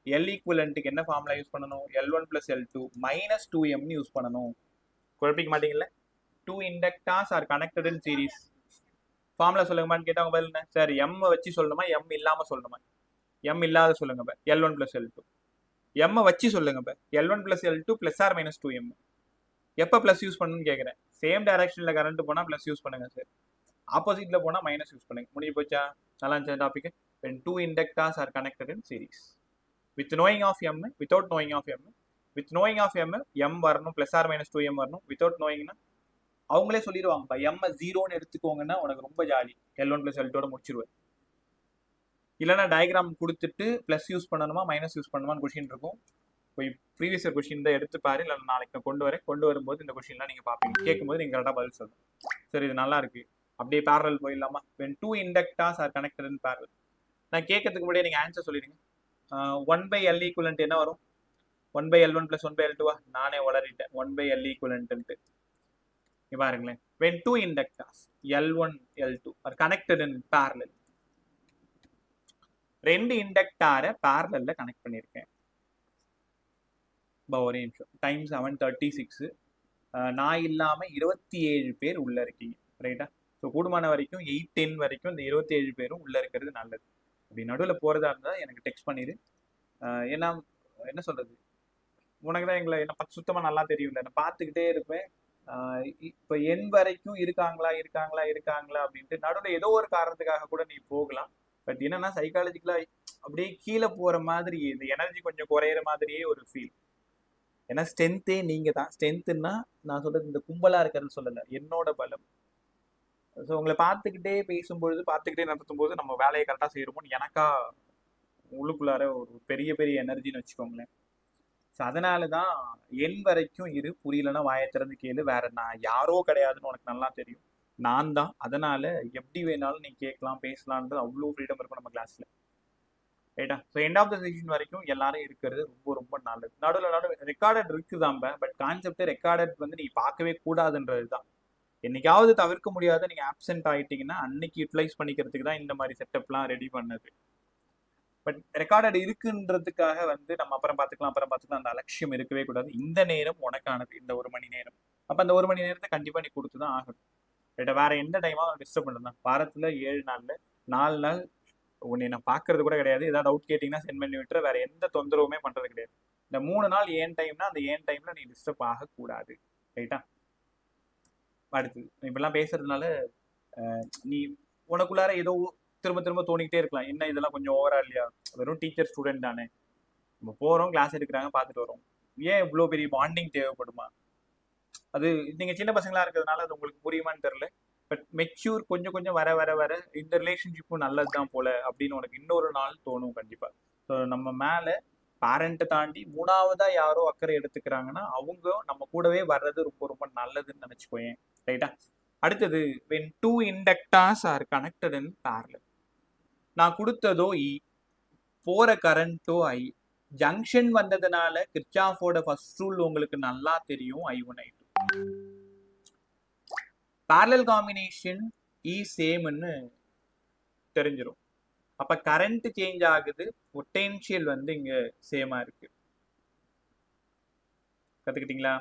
L ஈக்குவலண்ட்டுக்கு என்ன ஃபார்முலா யூஸ் பண்ணணும்? L1 + L2 - 2M யூஸ் பண்ணணும். குழப்பிக்க மாட்டீங்கல்ல? 2 inductors are connected in series. Formula சொல்லுங்கம்மான்னு கேட்டா உங்க பதில் என்ன சார்? எம் வச்சு சொல்லணுமா எம் இல்லாம சொல்லணுமா? எம் இல்லாத சொல்லுங்க. L1 + L2. எம் வச்சு சொல்லுங்க. L1 + L2 +R - 2M. எப்போ ப்ளஸ் யூஸ் பண்ணணும்னு கேட்குறேன். சேம் டைரக்ஷன்ல கரண்ட் போனால் ப்ளஸ் யூஸ் பண்ணுங்க சார், ஆப்போசிட்ல போனால் மைனஸ் யூஸ் பண்ணுங்க. முடிஞ்சு போச்சா? நல்லா இருந்துச்சு topic. when 2 inductors are connected in series with knowing of M, without knowing of M. with knowing of M, M வரணும், +R - 2M வரணும். without knowingனா அவங்களே சொல்லிடுவாங்கப்பா, M 0ன்னு எடுத்துக்கோங்கன்னா உனக்கு ரொம்ப ஜாலி. L1 + L2 முடிச்சிருவேன். இல்லைனா டயக்ராம் கொடுத்துட்டு ப்ளஸ் யூஸ் பண்ணணுமா மைனஸ் யூஸ் பண்ணணுமான்னு கொஷின் இருக்கும். போய் ப்ரீவியஸ் இயர் கொஷின் தான் எடுத்து பாரு, இல்லை நாளைக்கு நான் கொண்டு வரும்போது இந்த கொஷின்லாம் நீங்கள் பார்ப்பீங்க. கேட்கும்போது நீங்கள் கரெக்டாக பதில் சொல்லணும். சரி, இது நல்லா இருக்கு. அப்படியே பேரலல் போயிடலாமா? when 2 inductors are connected in parallel. நான் கேட்கறதுக்கு முன்னாடியே நீங்கள் ஆன்சர் சொல்லிடுங்க. 1/L ஈக்குவலண்ட் என்ன வரும்? 1/L1 + 1/L2. நானே வளரிட்டேன் 1/L ஈக்குவலண்ட்டு. இங்கே பாருங்களேன். when 2 inductors L1 L2 are connected in parallel. 2 இண்டக்டாரை பேரலல்ல connect பண்ணியிருக்கேன். ஒரே நிமிஷம். டைம் 7:36. நான் இல்லாமல் 27 பேர் உள்ளே இருக்கீங்க. ரைட்டா? ஸோ கூடுமான வரைக்கும் 8-10 வரைக்கும் இந்த 27 பேரும் உள்ளே இருக்கிறது நல்லது. அப்படி நடுவில் போகிறதா இருந்தால் எனக்கு டெக்ஸ்ட் பண்ணிடு. ஏன்னா என்ன சொல்கிறது, உனக்கு தான் எங்களை என்ன சுத்தமாக நல்லா தெரியும்ல, நான் பார்த்துக்கிட்டே இருப்பேன். இப்போ என் வரைக்கும் இருக்காங்களா அப்படின்ட்டு நடுவில் ஏதோ ஒரு காரணத்துக்காக கூட நீ போகலாம். பட் என்னன்னா சைக்காலஜிக்கலாக அப்படியே கீழே போகிற மாதிரி, இந்த எனர்ஜி கொஞ்சம் குறையிற மாதிரியே ஒரு ஃபீல். ஏன்னா ஸ்ட்ரென்த்தே நீங்கள் தான். ஸ்ட்ரென்த்துன்னா நான் சொல்கிறது இந்த கும்பலாக இருக்கிறது சொல்லலை, என்னோட பலம். ஸோ உங்களை பார்த்துக்கிட்டே பேசும்பொழுது பார்த்துக்கிட்டே நடத்தும் போது நம்ம வேலையை கரெக்டாக செய்கிறோமோன்னு எனக்கா உள்ளுக்குள்ளார ஒரு பெரிய பெரிய எனர்ஜின்னு வச்சுக்கோங்களேன். ஸோ அதனால தான் என் வரைக்கும் இரு, புரியலன்னா வாயை திறந்து கேளு, வேற நான் யாரோ கிடையாதுன்னு உனக்கு நல்லா தெரியும், நான் தான். அதனால எப்படி வேணாலும் நீ கேட்கலாம் பேசலான்றது அவ்வளோ ஃப்ரீடம் இருக்கும் நம்ம கிளாஸ்ல, ரைட்டா? So end of the session வரைக்கும் எல்லாரும் இருக்கிறது ரொம்ப ரொம்ப நல்லது. நடுவில் ரெக்கார்டட் இருக்குதாம்ப, பட் கான்செப்ட் ரெக்கார்டட் வந்து நீ பார்க்கவே கூடாதுன்றது தான். என்னைக்காவது தவிர்க்க முடியாத நீங்க ஆப்சென்ட் ஆயிட்டீங்கன்னா அன்னைக்கு யூட்டிலைஸ் பண்ணிக்கிறதுக்கு தான் இந்த மாதிரி செட்டப்லாம் ரெடி பண்ணது. பட் ரெக்கார்டட் இருக்குன்றதுக்காக வந்து நம்ம அப்புறம் பார்த்துக்கலாம் அந்த அலட்சியம் இருக்கவே கூடாது. இந்த நேரம் உனக்கானது, இந்த 1 மணி நேரம். அப்ப அந்த 1 மணி நேரத்தை கண்டிப்பா நீ கொடுத்து தான் ஆகணும், ரைட்டா? வேற எந்த டைமா டிஸ்டர்ப் பண்ணலாம். வாரத்துல 7 நாள்ல 4 நாள் உன்னை நான் பாக்குறது கூட கிடையாது. ஏதாவது டவுட் கேட்டீங்கன்னா சென்ட் பண்ணி விட்டுற, வேற எந்த தொந்தரவுமே பண்றது கிடையாது. இந்த 3 நாள் ஏன் டைம்னா அந்த ஏன் டைம்ல நீ டிஸ்டர்ப் ஆகக்கூடாது, ரைட்டா? அடுத்தது இப்பெல்லாம் பேசுறதுனால நீ உனக்குள்ளார ஏதோ திரும்ப திரும்ப தோணிக்கிட்டே இருக்கலாம், என்ன இதெல்லாம் கொஞ்சம் ஓவரா இல்லையா, வெறும் டீச்சர் ஸ்டூடெண்ட் தானே, நம்ம போறோம் கிளாஸ் எடுக்கிறாங்க பார்த்துட்டு வரோம், ஏன் இவ்வளோ பெரிய பாண்டிங் தேவைப்படுமா? அது நீங்க சின்ன பசங்களா இருக்கிறதுனால அது உங்களுக்கு புரியுமான்னு தெரியல. பட் மெச்சூர் கொஞ்சம் கொஞ்சம் வர வர வர இந்த ரிலேஷன்ஷிப்பும் நல்லது தான் போல அப்படின்னு உனக்கு இன்னொரு நாள் தோணும் கண்டிப்பா. ஸோ நம்ம மேல பேரண்ட்டை தாண்டி 3ஆவதா யாரோ அக்கறை எடுத்துக்கிறாங்கன்னா அவங்க நம்ம கூடவே வர்றது ரொம்ப ரொம்ப நல்லதுன்னு நினைச்சுக்கோயேன், ரைட்டா? அடுத்தது when two inductors are connected in parallel, நான் கொடுத்ததோ இ, போற கரண்டோ ஐ, ஜங்ஷன் வந்ததுனால கிர்ச்சாஃபோட ஃபர்ஸ்ட் ரூல் உங்களுக்கு நல்லா தெரியும், I1 I2. பேரலல் காம்பினேஷன் இ சேம்னு தெரிஞ்சிடும். அப்ப கரண்ட் சேஞ்ச் ஆகுது, பொட்டென்ஷியல் வந்து இங்க சேமா இருக்கு. கத்துக்கிட்டீங்களா?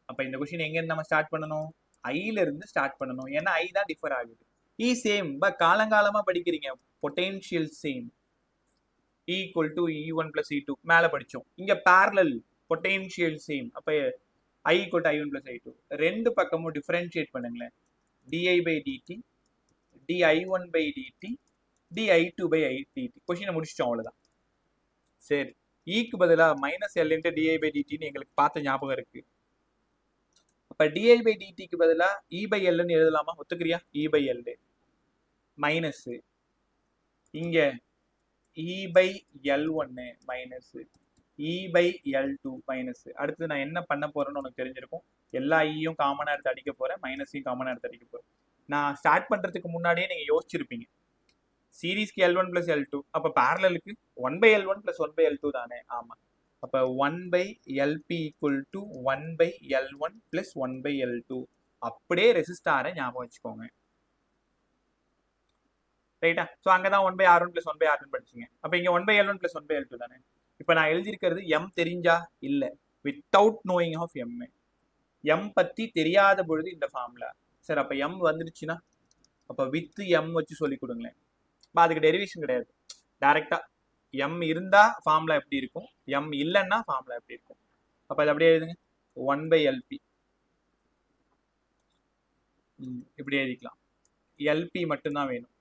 அப்ப இந்த கொஸ்டின் எங்க இருந்து நம்ம ஸ்டார்ட் பண்ணணும்? ஐல இருந்து ஸ்டார்ட் பண்ணணும், ஏன்னா ஐ தான் டிஃபர் ஆகுது. இ சேம், காலங்காலமா படிக்கிறீங்க, potential same, equal to E1 + E2 மேல படிச்சோம். இங்க பேரலல், பொட்டென்ஷியல் சேம், அப்ப I = I1 + I2. ரெண்டு பக்கமும் டிஃபரன்ஷியேட் பண்ணுங்களேன், di/dt, di1/dt, di2/dt. கொஸ்டினை முடிச்சிட்டோம், அவ்வளவுதான். சரி, ஈக்கு பதிலா -L × di/dtன்னு எங்களுக்கு பார்த்த ஞாபகம் இருக்கு. அப்ப di/dtக்கு பதிலா E/Lன்னு எழுதலாமா? ஒத்துக்கிறியா? E/L மைனஸ், இங்க E/L1 மைனஸ், E/L2 மைனஸ். அடுத்து நான் என்ன பண்ண போறேன்னு உனக்கு தெரிஞ்சிருக்கும். எல்லா ஈயும் காமனா எடுத்து அடிக்க போறேன், மைனஸையும் காமனா எடுத்து அடிக்க போறேன். நான் ஸ்டார்ட் பண்றதுக்கு முன்னாடியே நீங்க யோசிச்சிருப்பீங்க, சீரீஸ்க்கு L1 + L2, அப்ப பேரலலுக்கு 1/L1 + 1/L2 தானே? ஆமா. அப்ப 1/LP = 1/L1 + 1/L2. அப்படியே ரெசிஸ்டாரை ஞாபகம் வச்சுக்கோங்க, ரைட்டா? ஸோ அங்கதான் 1/R1 + 1/R2 படிச்சீங்க. அப்ப இங்க 1/L1 + 1/L2 தானே? இப்ப நான் எழுதியிருக்கிறது M தெரிஞ்சா இல்ல, without knowing of M. M பத்தி தெரியாத பொழுது இந்த ஃபார்முலா. சரி, அப்ப M வந்துருச்சுன்னா அப்ப வித் M வச்சு சொல்லி கொடுங்களேன். அதுக்கு டெரிவேஷன் கிடையாது, டைரக்டா M இருந்தா ஃபார்முலா எப்படி இருக்கும், M இல்லைன்னா ஃபார்முலா எப்படி இருக்கும். அப்ப அது அப்படியே எழுதுங்க, 1/LP இப்படி எழுதிக்கலாம். LP மட்டும்தான் வேணும்.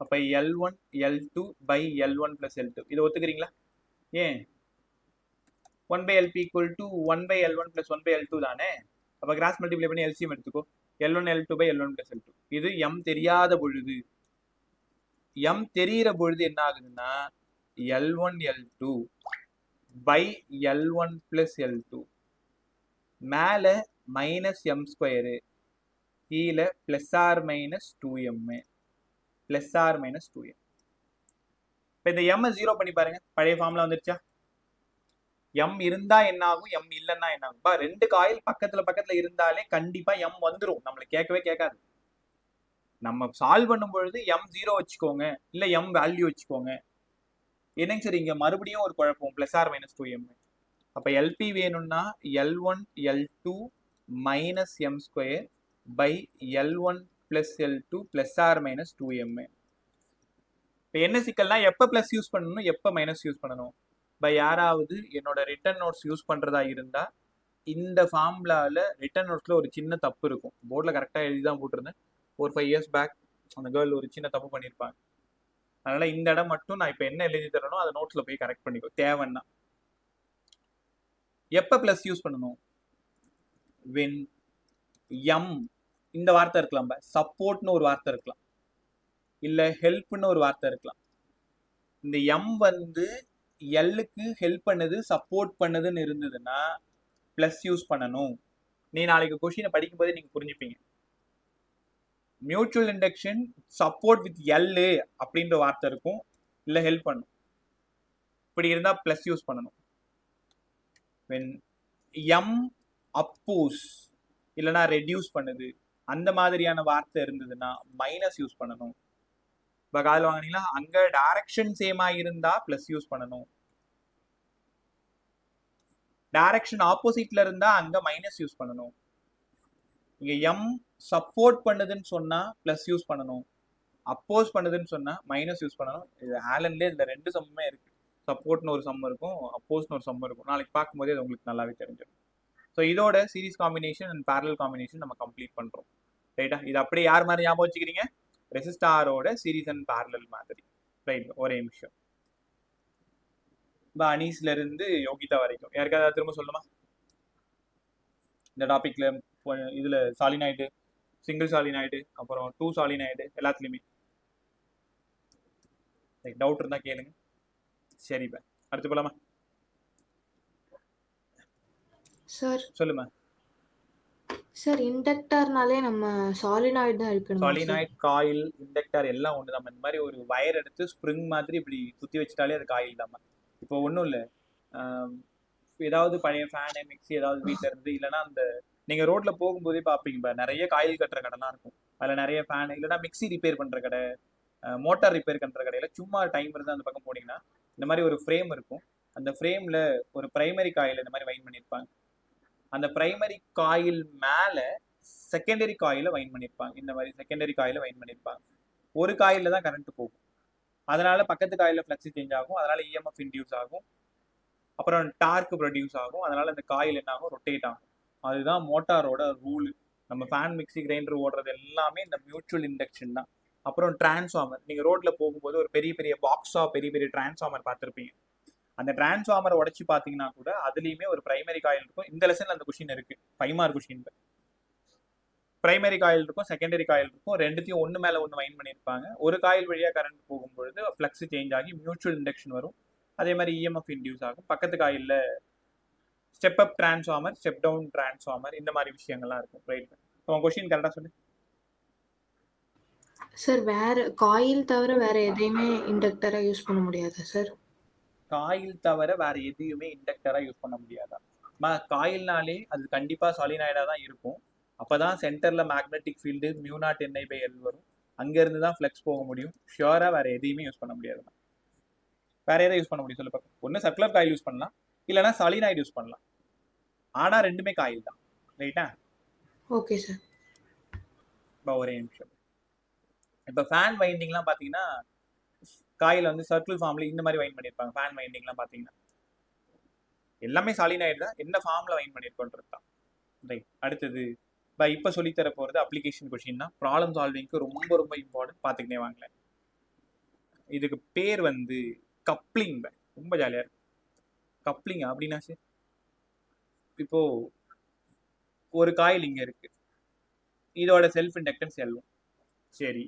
அப்ப L1 L2/L1 + L2 இதை ஒத்துக்கிறீங்களா? ஏன் 1/LP = 1/L1 + 1/L2 தானே? அப்ப கிராஸ் மல்டிப்ளை பண்ணி LCM எடுத்துக்கோ, L1 L2/L1 + L2. இது M தெரியாத பொழுது. M தெரியிற பொழுது என்ன ஆகுதுன்னா L1 L2/L1 + L2, மேல -M², கீழே +R-2M, +R-2M. இப்ப இந்த M 0 பண்ணி பாருங்க, பழைய ஃபார்முலா வந்துருச்சா? M இருந்தா என்ன ஆகும், M இல்லைன்னா என்ன ஆகும்? ரெண்டு காயில் பக்கத்துல இருந்தாலே கண்டிப்பா M வந்துடும், நம்மளை கேட்கவே கேட்காது. நம்ம சால்வ் பண்ணும் பொழுது M0 வச்சுக்கோங்க, இல்ல M வேல்யூ வச்சுக்கோங்க. என்னங்க சரி, இங்க மறுபடியும் ஒரு குழப்பம், +R-2M. அப்ப LP வேணும்னா L1 L2 -M²/L1 + L2 +R-2M. இப்போ என்ன சிக்கல்னா, எப்போ ப்ளஸ் யூஸ் பண்ணணும், எப்போ மைனஸ் யூஸ் பண்ணணும்? யாராவது என்னோட ரிட்டன் நோட்ஸ் யூஸ் பண்றதா இருந்தா, இந்த ஃபார்முலால ரிட்டன் நோட்ஸ்ல ஒரு சின்ன தப்பு இருக்கும். போர்டில் கரெக்டாக எழுதி தான் போட்டிருந்தேன். 4-5 இயர்ஸ் பேக் அந்த கேர்ள் ஒரு சின்ன தப்பு பண்ணியிருப்பாங்க. அதனால இந்த இடம் மட்டும் நான் இப்போ என்ன எழுதி தரணும் அதை நோட்ஸ்ல போய் கரெக்ட் பண்ணிக்கோ தேவைன்னா. எப்போ ப்ளஸ் யூஸ் பண்ணணும்? when M இந்த வார்த்தை இருக்கலாம், சப்போர்ட்னு ஒரு வார்த்தை இருக்கலாம், இல்ல ஹெல்ப்னு ஒரு வார்த்தை இருக்கலாம். இந்த எம் வந்து எல்லுக்கு ஹெல்ப் பண்ணுது சப்போர்ட் பண்ணுதுன்னு இருந்ததுன்னா பிளஸ் யூஸ் பண்ணணும். நீ நாளைக்கு கொஸ்டினை படிக்கும் போதே நீங்க புரிஞ்சுப்பீங்க. மியூச்சுவல் இண்டக்ஷன் சப்போர்ட் வித் எல்லு அப்படின்ற வார்த்தை இருக்கும், இல்ல ஹெல்ப் பண்ணும். இப்படி இருந்தா பிளஸ் யூஸ் பண்ணணும். when எம் அப்போஸ் இல்லைனா ரெடியூஸ் பண்ணுது அந்த மாதிரியான வார்த்தை இருந்ததுன்னா மைனஸ் யூஸ் பண்ணணும். இப்போ காதில் வாங்கினீங்களா, அங்க டைரக்ஷன் சேமா இருந்தா பிளஸ் யூஸ் பண்ணணும். டைரக்ஷன் ஆப்போசிட்ல இருந்தா அங்க மைனஸ் யூஸ் பண்ணணும். இங்க எம் சப்போர்ட் பண்ணுதுன்னு சொன்னா பிளஸ் யூஸ் பண்ணணும், அப்போஸ் பண்ணுதுன்னு சொன்னா மைனஸ் யூஸ் பண்ணணும். இது ஆலன்லேயே இந்த 2 சம்முமே இருக்கு. சப்போர்ட்னு ஒரு சம் இருக்கும், அப்போஸ்னு ஒரு சம் இருக்கும். நாளைக்கு பார்க்கும்போது அது உங்களுக்கு நல்லாவே தெரிஞ்சிடும். ஸோ இதோட series combination and parallel combination நம்ம கம்ப்ளீட் பண்றோம். ரைட்டா? இது அப்படியே யார் மாதிரி ஞாபகம் வச்சுக்கிறீங்க? ரெசிஸ்டாரோட சீரிஸ் அண்ட் பேரலல் மாதிரி. ரைட், ஒரே நிமிஷம். இப்போ அனீஸ்ல இருந்து யோகிதா வரைக்கும் யாருக்காவது திரும்ப சொல்லுமா? இந்த டாபிக்ல இதுல சாலினாய்டு, சிங்கிள் சாலினாய்டு, அப்புறம் 2 சாலினாய்டு எல்லாத்துலயுமே டவுட் இருந்தா கேளுங்க. சரி, அடுத்து போலாமா? சார் சொல்லுமா. சார் இண்டக்டர்னாலே நம்ம சாலினாய்டு தான் இருக்கணும். சாலினாய்ட், காயில், இண்டக்டர் எல்லாம் ஒன்று தான். இந்த மாதிரி ஒரு வயர் எடுத்து ஸ்ப்ரிங் மாதிரி இப்படி சுற்றி வச்சுட்டாலே அது காயில் தான். இப்போ ஒன்றும் இல்லை, ஏதாவது பழைய ஃபேனு மிக்சி ஏதாவது வீட்டில் இருந்து, இல்லைனா அந்த நீங்கள் ரோட்டில் போகும்போதே பார்ப்பீங்க, நிறைய காயில் கட்டுற கடைலாம் இருக்கும். அதில் நிறைய ஃபேனு இல்லைனா மிக்சி ரிப்பேர் பண்ணுற கடை, மோட்டார் ரிப்பேர் பண்ணுற கடையில் சும்மா டைம் இருந்து அந்த பக்கம் போனீங்கன்னா இந்த மாதிரி ஒரு ஃப்ரேம் இருக்கும். அந்த ஃப்ரேமில் ஒரு பிரைமரி காயில் இந்த மாதிரி வைன் பண்ணியிருப்பாங்க. அந்த பிரைமரி காயில் மேலே செகண்டரி காயில வைன் பண்ணியிருப்பாங்க. இந்த மாதிரி செகண்டரி காயில வைன் பண்ணியிருப்பாங்க. ஒரு காயில தான் கரண்ட் போகும், அதனால பக்கத்து காயில ஃப்ளக்ஸ் சேஞ்ச் ஆகும், அதனால இஎம்எஃப் இன்டியூஸ் ஆகும், அப்புறம் டார்க் ப்ரொடியூஸ் ஆகும், அதனால அந்த காயில் என்ன ஆகும், ரொட்டேட் ஆகும். அதுதான் மோட்டாரோட ரூல். நம்ம ஃபேன், மிக்சி, கிரைண்டர் ஓடுறது எல்லாமே இந்த மியூச்சுவல் இண்டக்ஷன் தான். அப்புறம் டிரான்ஸ்ஃபார்மர், நீங்கள் ரோட்டில் போகும்போது ஒரு பெரிய பெரிய பாக்ஸாக பெரிய பெரிய டிரான்ஸ்ஃபார்மர் பார்த்துருப்பீங்க. அந்த டிரான்ஸ்ஃபார்மரை உடச்சி பார்த்தீங்கன்னா கூட அதுலேயுமே ஒரு பிரைமரி காயில் இருக்கும். இந்த லெசனில் அந்த கொஸ்டின் இருக்குது, 5 மார்க் கொஸ்டின். பிரைமரி காயில் இருக்கும், செகண்டரி காயில் இருக்கும், ரெண்டுத்தையும் ஒன்று மேலே ஒன்று வைன் பண்ணியிருப்பாங்க. ஒரு காயில் வழியாக கரண்ட் போகும்பொழுது ஃப்ளக்ஸ் சேஞ்ச் ஆகி மியூச்சுவல் இண்டக்ஷன் வரும். அதே மாதிரி இஎம்எஃப் இன்டியூஸ் ஆகும். பக்கத்து காயிலில் step up transformer, step down transformer, இந்த மாதிரி விஷயங்கள்லாம் இருக்கும். ரைட், உங்கள் கொஸ்டின் கரெக்டாக சொல்லு சார். வேற காயில் தவிர வேற எதையுமே இண்டக்டரா யூஸ் பண்ண முடியாதா சார்? காயில் தவிர வேற எதையுமே இண்டக்டரா யூஸ் பண்ண முடியாதா? காயில்னாலே அது கண்டிப்பா சாலினாய்டா தான் இருக்கும். அப்பதான் சென்டர்ல மேக்னெட்டிக் ஃபீல்டு μ0 Ni/L வரும். அங்க இருந்து தான் ஃப்ளக்ஸ் போக முடியும். ஷியோரா வேற எதையுமே யூஸ் பண்ண முடியாது. வேற எதை யூஸ் பண்ண முடியும் சொல்லு பார்க்க? ஒன்று சர்க்குலர் காயில் யூஸ் பண்ணலாம், இல்லைனா சாலினாய்டு யூஸ் பண்ணலாம். ஆனா ரெண்டுமே காயில் தான். ரைட்டா? Okay sir. இப்போ ஒரே நிமிஷம். இப்போ ஃபேன் வைண்டிங்லாம் பார்த்தீங்கன்னா காயில் வந்து சர்க்கிள் ஃபார்ம்ல இந்த மாதிரி வைன் பண்ணியிருப்பாங்க. ஃபேன் வைண்டிங்லாம் பார்த்தீங்கன்னா எல்லாமே சாலினாய்டு தான், என்ன ஃபார்ம்ல வைன் பண்ணியிருக்கோன்றது தான். ரைட், அடுத்தது இப்போ சொல்லித்தர போகிறது அப்ளிகேஷன் கொஷின் தான். ப்ராப்ளம் சால்விங்க்கு ரொம்ப ரொம்ப இம்பார்ட்டன்ட், பார்த்துக்கிட்டே வாங்கல. இதுக்கு பேர் வந்து கப்ளிங். ரொம்ப ஜாலியாக இருக்கு. கப்ளிங் அப்படின்னா சார், இப்போ ஒரு காயில் இங்கே இருக்கு, இதோட செல்ஃப் இண்டக்டன்ஸ் L1. சரி,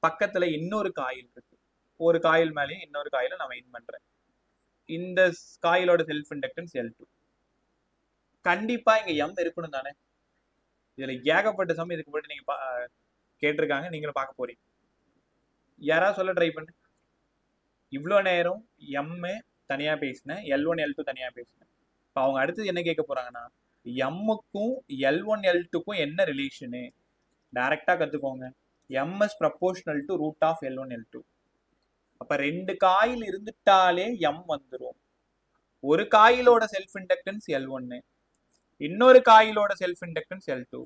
பக்கத்தில் இன்னொரு காயில் இருக்கு, ஒரு காயில் மேலேயும் இன்னொரு காயில நான் வைன் பண்ணுறேன். இந்த காயிலோட செல்ஃப் இண்டக்டன்ஸ் L2. கண்டிப்பா இங்க M இருக்கணும் தானே? இதுல ஏகப்பட்ட சமயம் இதுக்கு முன்னாடி நீங்க கேட்டிருக்காங்க, நீங்களும் பார்க்க போறீங்க. யாராவது சொல்ல ட்ரை பண்ணு. இவ்வளோ நேரம் M தனியா பேசினேன், L1 L2 தனியா பேசினேன். இப்போ அவங்க அடுத்தது என்ன கேட்க போறாங்கன்னா, M-க்கும் L1 L2க்கும் என்ன ரிலேஷனு டைரக்டா கத்துக்கோங்க. M is proportional to root of L1 L2. அப்ப 2 காயில் இருந்துட்டாலே M வந்துடும். ஒரு காயிலோட செல்ஃப் இண்டக்டன்ஸ் L1, இன்னொரு காயிலோட செல்ஃப் இண்டக்டன்ஸ் L2.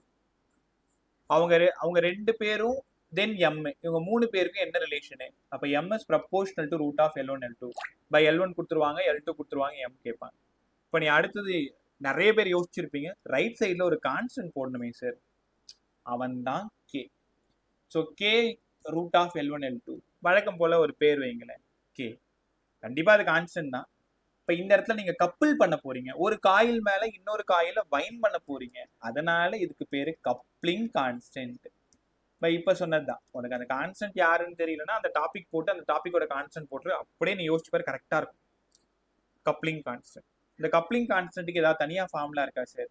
அவங்க 2 பேரும் தென் M, இவங்க 3 பேருக்கும் என்ன ரிலேஷனு? அப்ப M is proportional to root of L1 L2. By L1 கொடுத்துருவாங்க, L2 கொடுத்துருவாங்க, M கேட்பாங்க. இப்போ நீ அடுத்தது நிறைய பேர் யோசிச்சிருப்பீங்க, ரைட் சைடில் ஒரு கான்ஸ்டன்ட் போடணுமே சார், அவன் தான் K. So K root of L1 L2. வழக்கம் போல ஒரு பேர் வைங்களேன், K. கண்டிப்பா அது கான்ஸ்டன்ட் தான். இப்ப இந்த இடத்துல நீங்க கப்பிள் பண்ண போறீங்க, ஒரு காயில் மேல இன்னொரு காயில வைன் பண்ண போறீங்க, அதனால இதுக்கு பேரு கப்ளிங் கான்ஸ்டன்ட். இப்ப சொன்னதுதான், உனக்கு அந்த கான்ஸ்டன்ட் யாருன்னு தெரியலன்னா அந்த டாபிக் போட்டு அந்த டாபிக்கோட கான்ஸ்டன்ட் போட்டு அப்படியே நீ யோசிச்சு பாரு, கரெக்டா இருக்கும். Coupling constant. இந்த கப்ளிங் கான்ஸ்டன்ட்டுக்கு ஏதாவது தனியா ஃபார்முலா இருக்கா சார்?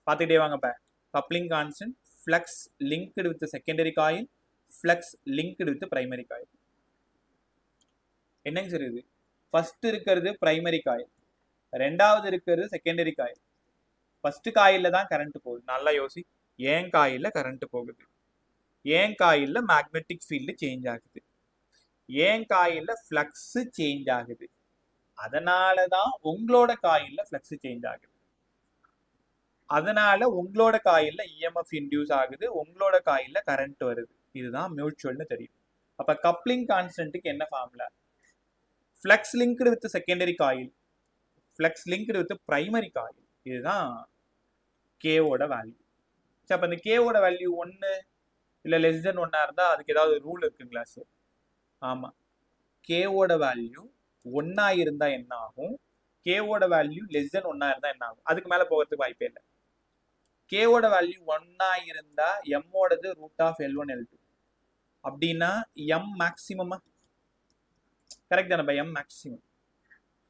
பார்த்துக்கிட்டே வாங்க. Coupling constant flux linked with secondary coil, flux linked with primary coil. என்னங்க சார் இது? ஃபர்ஸ்ட் இருக்கிறது பிரைமரி காயில், ரெண்டாவது இருக்கிறது செகண்டரி காயில். ஃபர்ஸ்ட் காயில்ல தான் கரண்ட் போகுது. நல்லா யோசி. ஏன் காயில்ல கரண்ட் போகுது? ஏன் காயில்ல மேக்னெட்டிக் ஃபீல்டு சேஞ்ச் ஆகுது? ஏன் காயில்ல ஃப்ளக்ஸ் சேஞ்ச் ஆகுது? அதனால தான் உங்களோட காயில்ல ஃப்ளக்ஸ் சேஞ்ச் ஆகுது. அதனால உங்களோட காயில்ல இஎம்எஃப் இன்டியூஸ் ஆகுது, உங்களோட காயில்ல கரண்ட் வருது. இதுதான் மியூச்சுவல்னு தெரியும். அப்ப கப்ளிங் கான்ஸ்டன்ட்டுக்கு என்ன formula? Flux linked with secondary coil, flux linked with primary coil. இதுதான் கேவோட வேல்யூ. சரி, அப்ப இந்த கேவோட வேல்யூ 1 இல்ல லெஸ் தென் 1 இருந்தா அதுக்கு ஏதாவது ரூல் இருக்குங்களா சார்? ஆமா, கேவோட வேல்யூ 1 இருந்தா என்ன ஆகும், கேவோட வேல்யூ லெஸ் தென் 1 இருந்தா என்ன ஆகும்? அதுக்கு மேல போகிறதுக்கு வாய்ப்பே இல்லை. கேவோட வேல்யூ 1 இருந்தா எம்மோடது √L1L2. அப்படின்னா எம் மேக்சிமமா கரெக்ட் தானே? M maximum.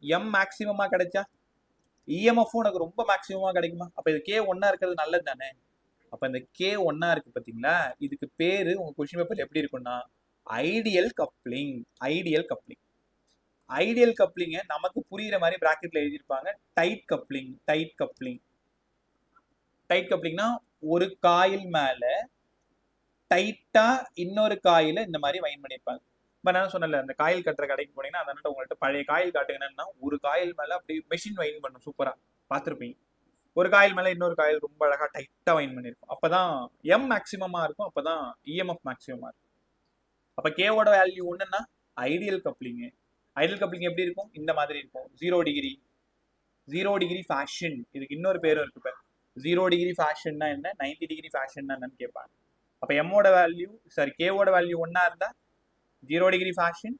எம் மேக்சிமமா கிடைச்சா இஎம்எஃப் உனக்கு ரொம்ப மேக்சிமமா கிடைக்குமா? அப்ப இது கே 1 இருக்கிறது நல்லது தானே? அப்ப இந்த கே 1 இருக்கு பாத்தீங்களா, இதுக்கு பேரு உங்க கொஸ்டின் பேப்பர்ல எப்படி இருக்கும்னா ideal coupling. Ideal coupling. Ideal கப்ளிங்க நமக்கு புரியுற மாதிரி பிராக்கெட்ல எழுதியிருப்பாங்க tight coupling. Tight coupling. Tight கப்ளிங்னா ஒரு காயில் மேல டைட்டா இன்னொரு காயில இந்த மாதிரி வைன் பண்ணியிருப்பாங்க. இப்போ நான் சொன்னல, அந்த காயில் கட்டுற கடைக்கு போனீங்கன்னா அந்த உங்கள்கிட்ட பழைய காயில் காட்டுங்கன்னா ஒரு காயில் மேல அப்படி மெஷின் வைன் பண்ணும். சூப்பரா பார்த்துருப்பீங்க. ஒரு காயில் மேல இன்னொரு காயில் ரொம்ப அழகா டைட்டா வைன் பண்ணியிருக்கும். அப்பதான் எம் மேக்சிமமா இருக்கும், அப்பதான் இஎம்எஃப் மேக்சிமமா இருக்கும். அப்ப கேவோட வேல்யூ 1ன்னா ஐடியல் கப்ளிங். ஐடியல் கப்ளிங் எப்படி இருக்கும்? இந்த மாதிரி இருக்கும். 0 டிகிரி. 0 degree fashion. இதுக்கு இன்னொரு பேரும் இருக்கு. இப்போ 0 டிகிரி ஃபேஷன்னா என்ன, 90 டிகிரி ஃபேஷன்னா என்னன்னு கேட்பாங்க. அப்ப எம்மோட வேல்யூ கேவோட வேல்யூ 1 இருந்தா 0 டிகிரி ஃபேஷன்.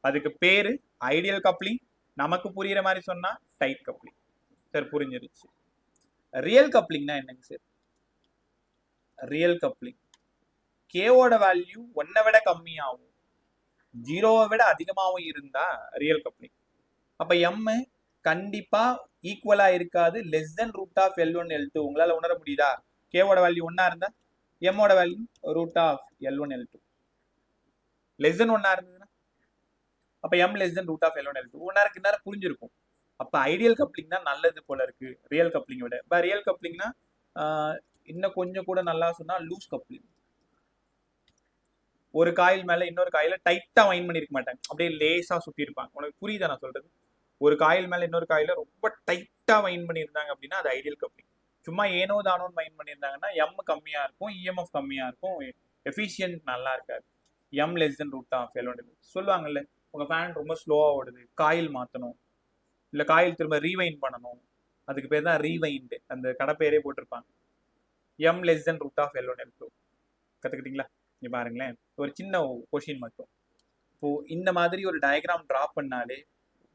அதுக்கு பேரு ஐடியல் கப்ளிங். நமக்கு புரியுற மாதிரி சொன்னா டைட் கப்ளிங். சார் புரிஞ்சிருச்சு. ரியல் கப்ளிங்னா என்னங்க சார்? ரியல் கப்ளிங் கேவோட வேல்யூ 1 விட கம்மியாகும், 0 விட அதிகமாகவும் இருந்தா ரியல் கப்ளிங். அப்ப எம் கண்டிப்பா ஈக்குவலா இருக்காது, லெஸ் தென் √L1L2. உங்களால உணர முடியுதா? கேவோட வேல்யூ 1 இருந்தா எம்மோட வேல்யூ √L1L2. லெஸ் தென் 1 இருந்ததுன்னா அப்ப எம் லெஸ் தென் √L1L2. 1 இருக்கு புரிஞ்சிருக்கும். அப்ப ஐடியல் கப்ளிங் தான் நல்லது போல இருக்கு ரியல் கப்ளிங் விட. இப்ப ரியல் கப்ளிங்னா இன்னும் கொஞ்சம் கூட நல்லா சொன்னா லூஸ் கப்ளிங். ஒரு காயில் மேல இன்னொரு காயில டைட்டா வைன் பண்ணிருக்க மாட்டாங்க, அப்படியே லேசா சுத்தி இருப்பாங்க. உனக்கு புரியுதா நான் சொல்றது? ஒரு காயில் மேல இன்னொரு காயில ரொம்ப டைட்டா வைன் பண்ணியிருந்தாங்க அப்படின்னா அது ஐடியல் கப்ளிங். சும்மா ஏனோ தானோன்னு வைன் பண்ணியிருந்தாங்கன்னா எம் கம்மியா இருக்கும், இஎம்எஃப் கம்மியா இருக்கும், எஃபிஷியன்ட் நல்லா இருக்காது. எம் லெஸ் தென் √L1L2 சொல்லுவாங்கல்ல. உங்க ஃபேன் ரொம்ப ஸ்லோவா ஓடுது, காயில் மாத்தணும், இல்ல காயில் திரும்ப ரீவைன் பண்ணணும், அதுக்கு பேர் தான் ரீவைண்ட். அந்த கடை பேரே போட்டிருப்பாங்க. M less than √L1L2. கத்துக்கிட்டீங்களா? இங்க பாருங்களேன், ஒரு சின்ன கொஷின் மட்டும். இப்போ இந்த மாதிரி ஒரு டயக்ராம் டிரா பண்ணாலே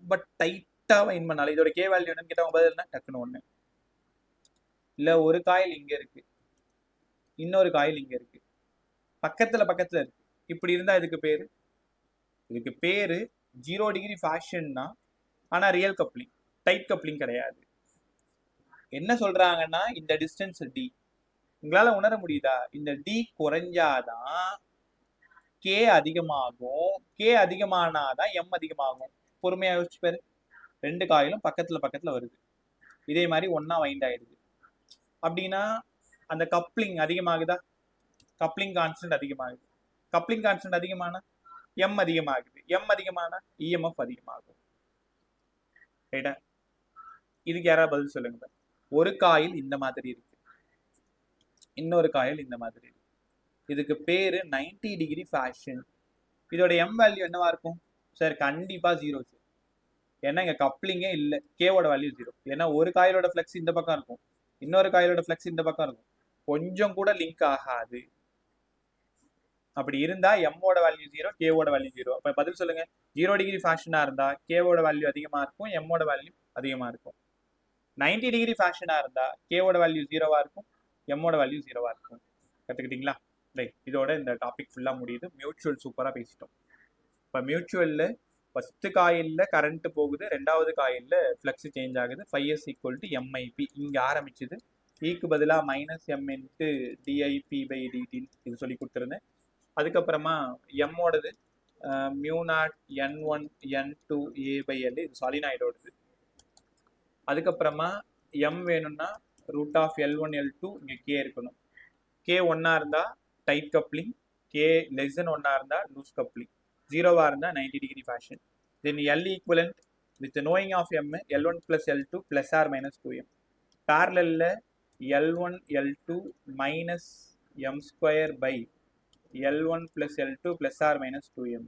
ரொம்ப டைட்டா வைன் பண்ணாலே இதோட கே வேல்யூ என்னன்னு கேட்டா பதில் டக்குன்னு 1. இல்ல ஒரு காயில் இங்க இருக்கு, இன்னொரு காயில் இங்க இருக்கு, பக்கத்துல பக்கத்துல இருக்கு, இப்படி இருந்தா இதுக்கு பேரு 0 டிகிரி ஃபேஷன் தான். ஆனா ரியல் கப்ளிங், டைட் கப்ளிங் கிடையாது. என்ன சொல்றாங்கன்னா இந்த டிஸ்டன்ஸ் டி. உங்களால உணர முடியுதா? இந்த டி குறைஞ்சாதான் கே அதிகமாகும், கே அதிகமானாதான் எம் அதிகமாகும். பொறுமையா யோசிச்சு பாரு. 2 காயிலும் பக்கத்துல பக்கத்துல வருது, இதே மாதிரி ஒன்னா வைண்ட் ஆயிடுது அப்படின்னா அந்த கப்ளிங் அதிகமாகுதா? கப்ளிங் கான்ஸ்டன்ட் அதிகமாகுது. கப்ளிங் கான்ஸ்டன்ட் அதிகமானா எம் அதிகமாகுது, எம் அதிகமானா இஎம்எஃப் அதிகமாகும். ரைட்டா? இதுக்கு யாராவது பதில் சொல்லுங்க. ஒரு காயில் இந்த மாதிரி இருக்கு, இன்னொரு காயில் இந்த மாதிரி இருக்கு. இதுக்கு பேரு 90 டிகிரி ஃபேஷன். இதோட எம் வேல்யூ என்னவா இருக்கும் சார்? கண்டிப்பா 0 சார். ஏன்னா இங்க கப்ளிங்கே இல்லை, கேவோட வேல்யூ 0. ஏன்னா ஒரு காயிலோட ஃப்ளக்ஸ் இந்த பக்கம் இருக்கும், இன்னொரு காயிலோட ஃப்ளக்ஸ் இந்த பக்கம் இருக்கும், கொஞ்சம் கூட லிங்க் ஆகாது. அப்படி இருந்தா எம்மோட வேல்யூ 0, கேவோட வேல்யூ 0. அப்ப பதில் சொல்லுங்க. 0 டிகிரி ஃபேஷனா இருந்தா கேவோட வேல்யூ அதிகமா இருக்கும், எம்மோட வேல்யூ அதிகமா இருக்கும். 90 டிகிரி ஃபேஷனா இருந்தா கேவோட வேல்யூ 0வா இருக்கும், எம்மோட வேல்யூ 0வா இருக்கும். கத்துக்கிட்டீங்களா? ரைட், இதோட இந்த டாபிக் ஃபுல்லா முடியுது. மியூச்சுவல் சூப்பரா பேசிட்டோம். இப்போ மியூச்சுவல்ல ஃபர்ஸ்ட் காயில்ல கரண்ட் போகுது, ரெண்டாவது காயில்ல ஃப்ளக்ஸ் சேஞ்ச் ஆகுது. φs = MIP. இங்க ஆரம்பிச்சது க்கு பதிலாக -m × dIP/dt இது சொல்லி கொடுத்துருந்தேன். அதுக்கப்புறமா எம்மோடது μ0 n1 n2 a/l, இது சாலினாய்டோடது. அதுக்கப்புறமா m வேணும்னா √L1 L2, இங்கே k இருக்கணும். k 1 இருந்தா tight coupling, k less than 1 இருந்தா லூஸ் கப்ளிங், 0வா இருந்தா 90 டிகிரி ஃபேஷன். Then L equivalent with knowing of m L1 + L2 ± 2m. பேரலல்ல L1 L2 - m² L1 + L2 ± 2m.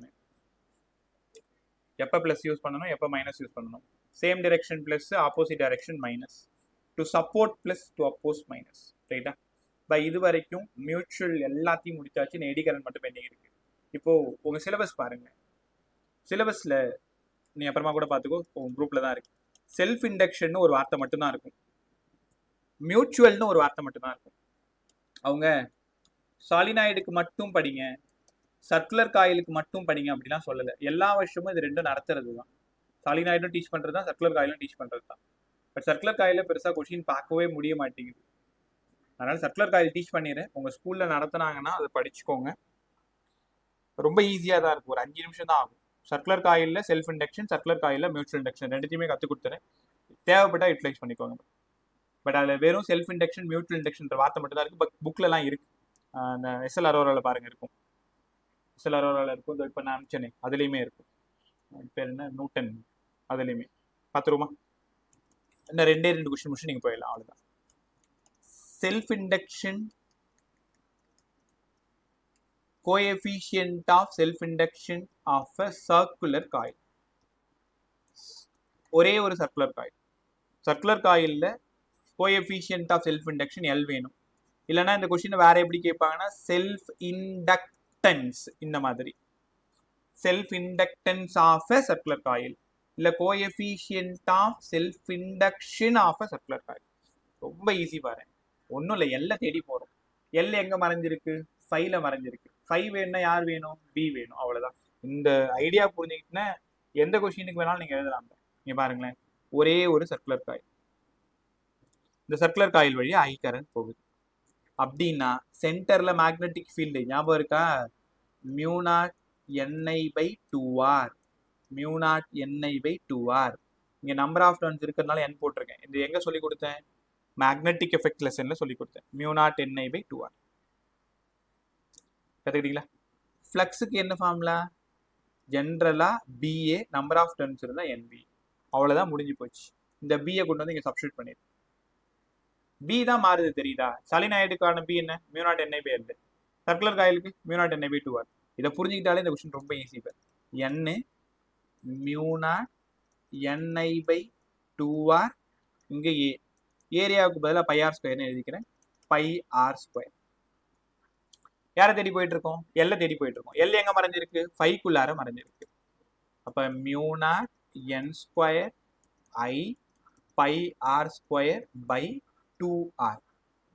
எப்போ ப்ளஸ் யூஸ் பண்ணணும், எப்போ மைனஸ் யூஸ் பண்ணணும்? Same direction plus, opposite direction minus. To support plus, to oppose minus. ரைட்டா? இது வரைக்கும் mutual எல்லாத்தையும் முடிச்சாச்சு. எடி கரண்ட் மட்டும் பெண்டிங் இருக்கு. இப்போ உங்க சிலபஸ் பாருங்க. சிலபஸ்ல நீ அப்புறமா கூட பார்த்துக்கோ, உங்க குரூப்ல தான் இருக்கு. செல்ஃப் இண்டக்ஷன் ஒரு வார்த்தை மட்டும்தான் இருக்கும், மியூச்சுவல்னு ஒரு வார்த்தை மட்டும்தான் இருக்கும். அவங்க சாலினாய்டுக்கு மட்டும் படிங்க, சர்க்குலர் காயிலுக்கு மட்டும் படிங்க அப்படிலாம் சொல்லலை. எல்லா வருஷமும் இது ரெண்டும் நடத்துறது தான். சாலினாய்டும் டீச் பண்ணுறது தான், சர்க்குலர் காயிலும் டீச் பண்ணுறது தான். பட் சர்க்குலர் காயில பெருசாக கொஷின் பார்க்கவே முடிய மாட்டேங்குது. அதனால சர்க்குலர் காயில் டீச் பண்ணிடுறேன். உங்கள் ஸ்கூலில் நடத்துனாங்கன்னா அதை படிச்சுக்கோங்க. ரொம்ப ஈஸியாக தான் இருக்கும், ஒரு 5 நிமிஷம் தான் ஆகும். சர்க்குலர் காயிலில் செல்ஃப் இண்டக்ஷன், சர்க்குலர் காயிலில் மியூச்சுவல் இண்டக்ஷன் ரெண்டுத்தையுமே கற்றுக் கொடுத்துறேன். தேவைப்பட்டால் யூட்டிலைஸ் பண்ணிக்கோங்க. பட் அதில் வெறும் செல்ஃப் இண்டக்ஷன், மியூச்சுவல் இண்டக்ஷன் வார்த்தை மட்டும் தான் இருக்குது. பட் புக்கிலலாம் இருக்குது. அந்த SL அரோராவில் பாருங்கள் இருக்கும், SL அரோராவில் இருக்கும். இப்போ நான் அனுப்பிச்சேனே அதுலேயுமே இருக்கும். பேர் என்ன, நியூட்டன், அதுலேயுமே பார்த்துருமா. இந்த 2 கொஸ்டின் முடிச்சு நீங்கள் போயிடலாம், அவ்வளோதான். Self induction, coefficient of self induction of a circular coil. ஒரே ஒரு சர்க்குலர் காயில். சர்க்குலர் காயில்ல coefficient of self induction L வேணும். இல்லைன்னா இந்த கொஸ்டின் வேற எப்படி கேட்பாங்கன்னா செல்ஃப் இண்டக்டன்ஸ், இந்த மாதிரி self inductance of a circular coil, இல்லை coefficient of self induction of a circular coil. ரொம்ப ஈஸி பாரு, ஒன்றும் இல்லை, எல்லாம் தேடி போகிறோம். எல் எங்கே மறைஞ்சிருக்கு, 5ல மறைஞ்சிருக்கு. 5 வேணும்னா யார் வேணும், பி வேணும், அவ்வளோதான். இந்த ஐடியா புரிஞ்சுக்கிட்டுனா எந்த கொஸ்டினுக்கு வேணாலும் நீங்கள் எழுதலாம். நீங்க பாருங்களேன், ஒரே ஒரு சர்க்குலர் காயில், இந்த சர்க்குலர் காயில் வழியா ஐ கரண்ட் போகுது அப்படின்னா சென்டர்ல மேக்னெட்டிக் ஃபீல்டு ஞாபகம் இருக்கா, μ0 Ni/2r, μ0 Ni/2r. இங்க நம்பர் ஆஃப் டர்ன்ஸ் இருக்கிறதுனால n போட்டிருக்கேன். இது எங்க சொல்லி கொடுத்தேன், மேக்னெட்டிக் எஃபெக்ட் லெசன்ல சொல்லி கொடுத்தேன். μ0 Ni/2r கத்துக்கிட்டீங்களா? ஃப்ளக்ஸுக்கு என்ன ஃபார்முலா, ஜென்ரலா BA, நம்பர் ஆஃப் டர்ன்ஸ் இருந்தா NB. அவ்வளவுதான், முடிஞ்சு போச்சு. இந்த பியை கொண்டு வந்து இங்க சப்ஸ்டியூட் பண்ணிடு. பி தான் மாறுது, தெரியுதா? சாலினாய்டுக்கான பி என்ன, μ0 Ni/L. சர்க்குலர் காயிலுக்கு μ0 Ni/2r. இதை புரிஞ்சுக்கிட்டாலே இந்த கொஸ்டின் ரொம்ப ஈஸி. n μ0 Ni/2r, இங்க ஏ, ஏரியாவுக்கு பதிலாக πr² எழுதிக்கிறேன், πr². யாரை தேடி போயிட்டு இருக்கோம், எல்லை தேடி போயிட்டு இருக்கோம். எல் எங்க மறைஞ்சிருக்கு, 5க்குள்ளார மறைஞ்சிருக்கு. அப்ப μ0 n² I πr²/2r.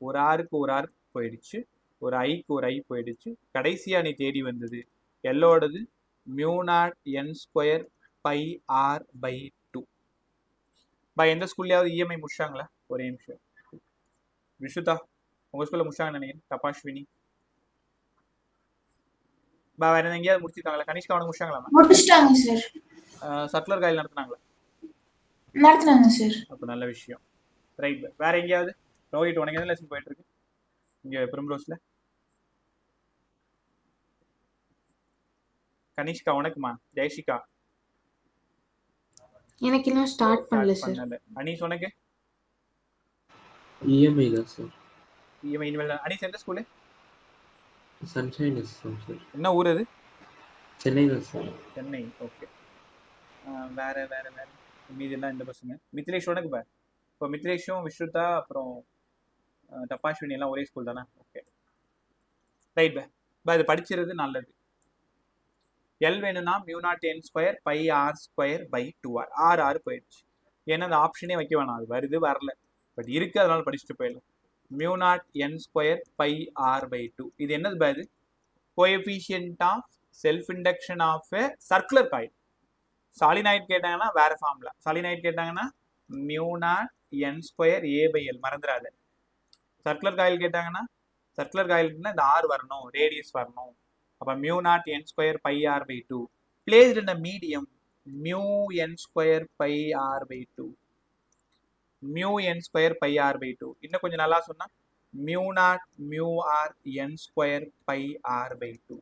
ஒரு ஆருக்கு ஒரு ஆர் போயிடுச்சு, ஒரு ஐக்கு ஒரு ஐ போயிடுச்சு. கடைசியா நீ தேடி வந்தது எல்லோடது μ0 n² πr/2. எந்த ஸ்கூல்லையாவது இஎம்ஐ முடிச்சாங்களா? ஒரே நிமிஷம். விஷுதா, உங்க ஸ்கூல்ல முடிச்சாங்கன்னு நினைக்கிறேன். தபாஸ்வினி, வேற எங்கேயாவது முடிச்சிருக்காங்களா? கனிஷ்கா அவனுக்கு முடிச்சாங்களா? முடிச்சிட்டாங்க சார். Circular coil நடத்துனாங்களா? நடத்துனாங்க சார். அப்ப நல்ல விஷயம். ரைட், வேற எங்கேயாவது? ரோஹித், உனக்கு எந்த லெசன் போயிட்டு இருக்கு இங்க பிரிம்ரோஸ்ல? கனிஷ்கா உனக்குமா? ஜெயஷிகா எனக்கு இன்னும் ஸ்டார்ட் பண்ணல சார். அனீஸ் உனக்கு? இஎம்ஐ தான் சார். இஎம்ஐ இனிமேல். அனீஸ் எந்த ஸ்கூலு? Sunshine sir. என்ன ஊர் அது? சென்னை தான் சார். சென்னை, ஓகே. வேற வேற வேற மீதெல்லாம் இந்த பசங்க. மித்லேஷ் உனக்கு பா? இப்போ மித்லேஷும் விஷுதா அப்புறம் தபாஸ்வினி எல்லாம் ஒரே ஸ்கூல் தானே? ஓகே ரைட் பா. அது படிச்சிருது நல்லது. எல் வேணும்னா mu naught N square by R square by 2r. R போயிடுச்சு. ஏன்னா அந்த ஆப்ஷனே வைக்க வேணாம், அது வருது வரல, பட் இருக்கு, அதனால படிச்சுட்டு போயிடலாம். Mu naught N square by R by 2. இது என்னது பா? இது coefficient of self induction of a circular coil. Solenoid கேட்டாங்கன்னா வேற ஃபார்முலா. சாலினாய்ட் கேட்டாங்கன்னா mu naught N square A by L, மறந்துடாது. சர்க்குலர் காயில் கேட்டாங்கன்னா சர்க்குலர் காயிலுக்குன்னா இந்த ஆர் வரணும், ரேடியஸ் வரணும். அப்போ mu naught N square by R by 2 placed in a medium mu N square by R by 2. Mu N square by R by 2. இன்னும் கொஞ்சம் நல்லா சொன்னா mu naught mu R N square by R by 2.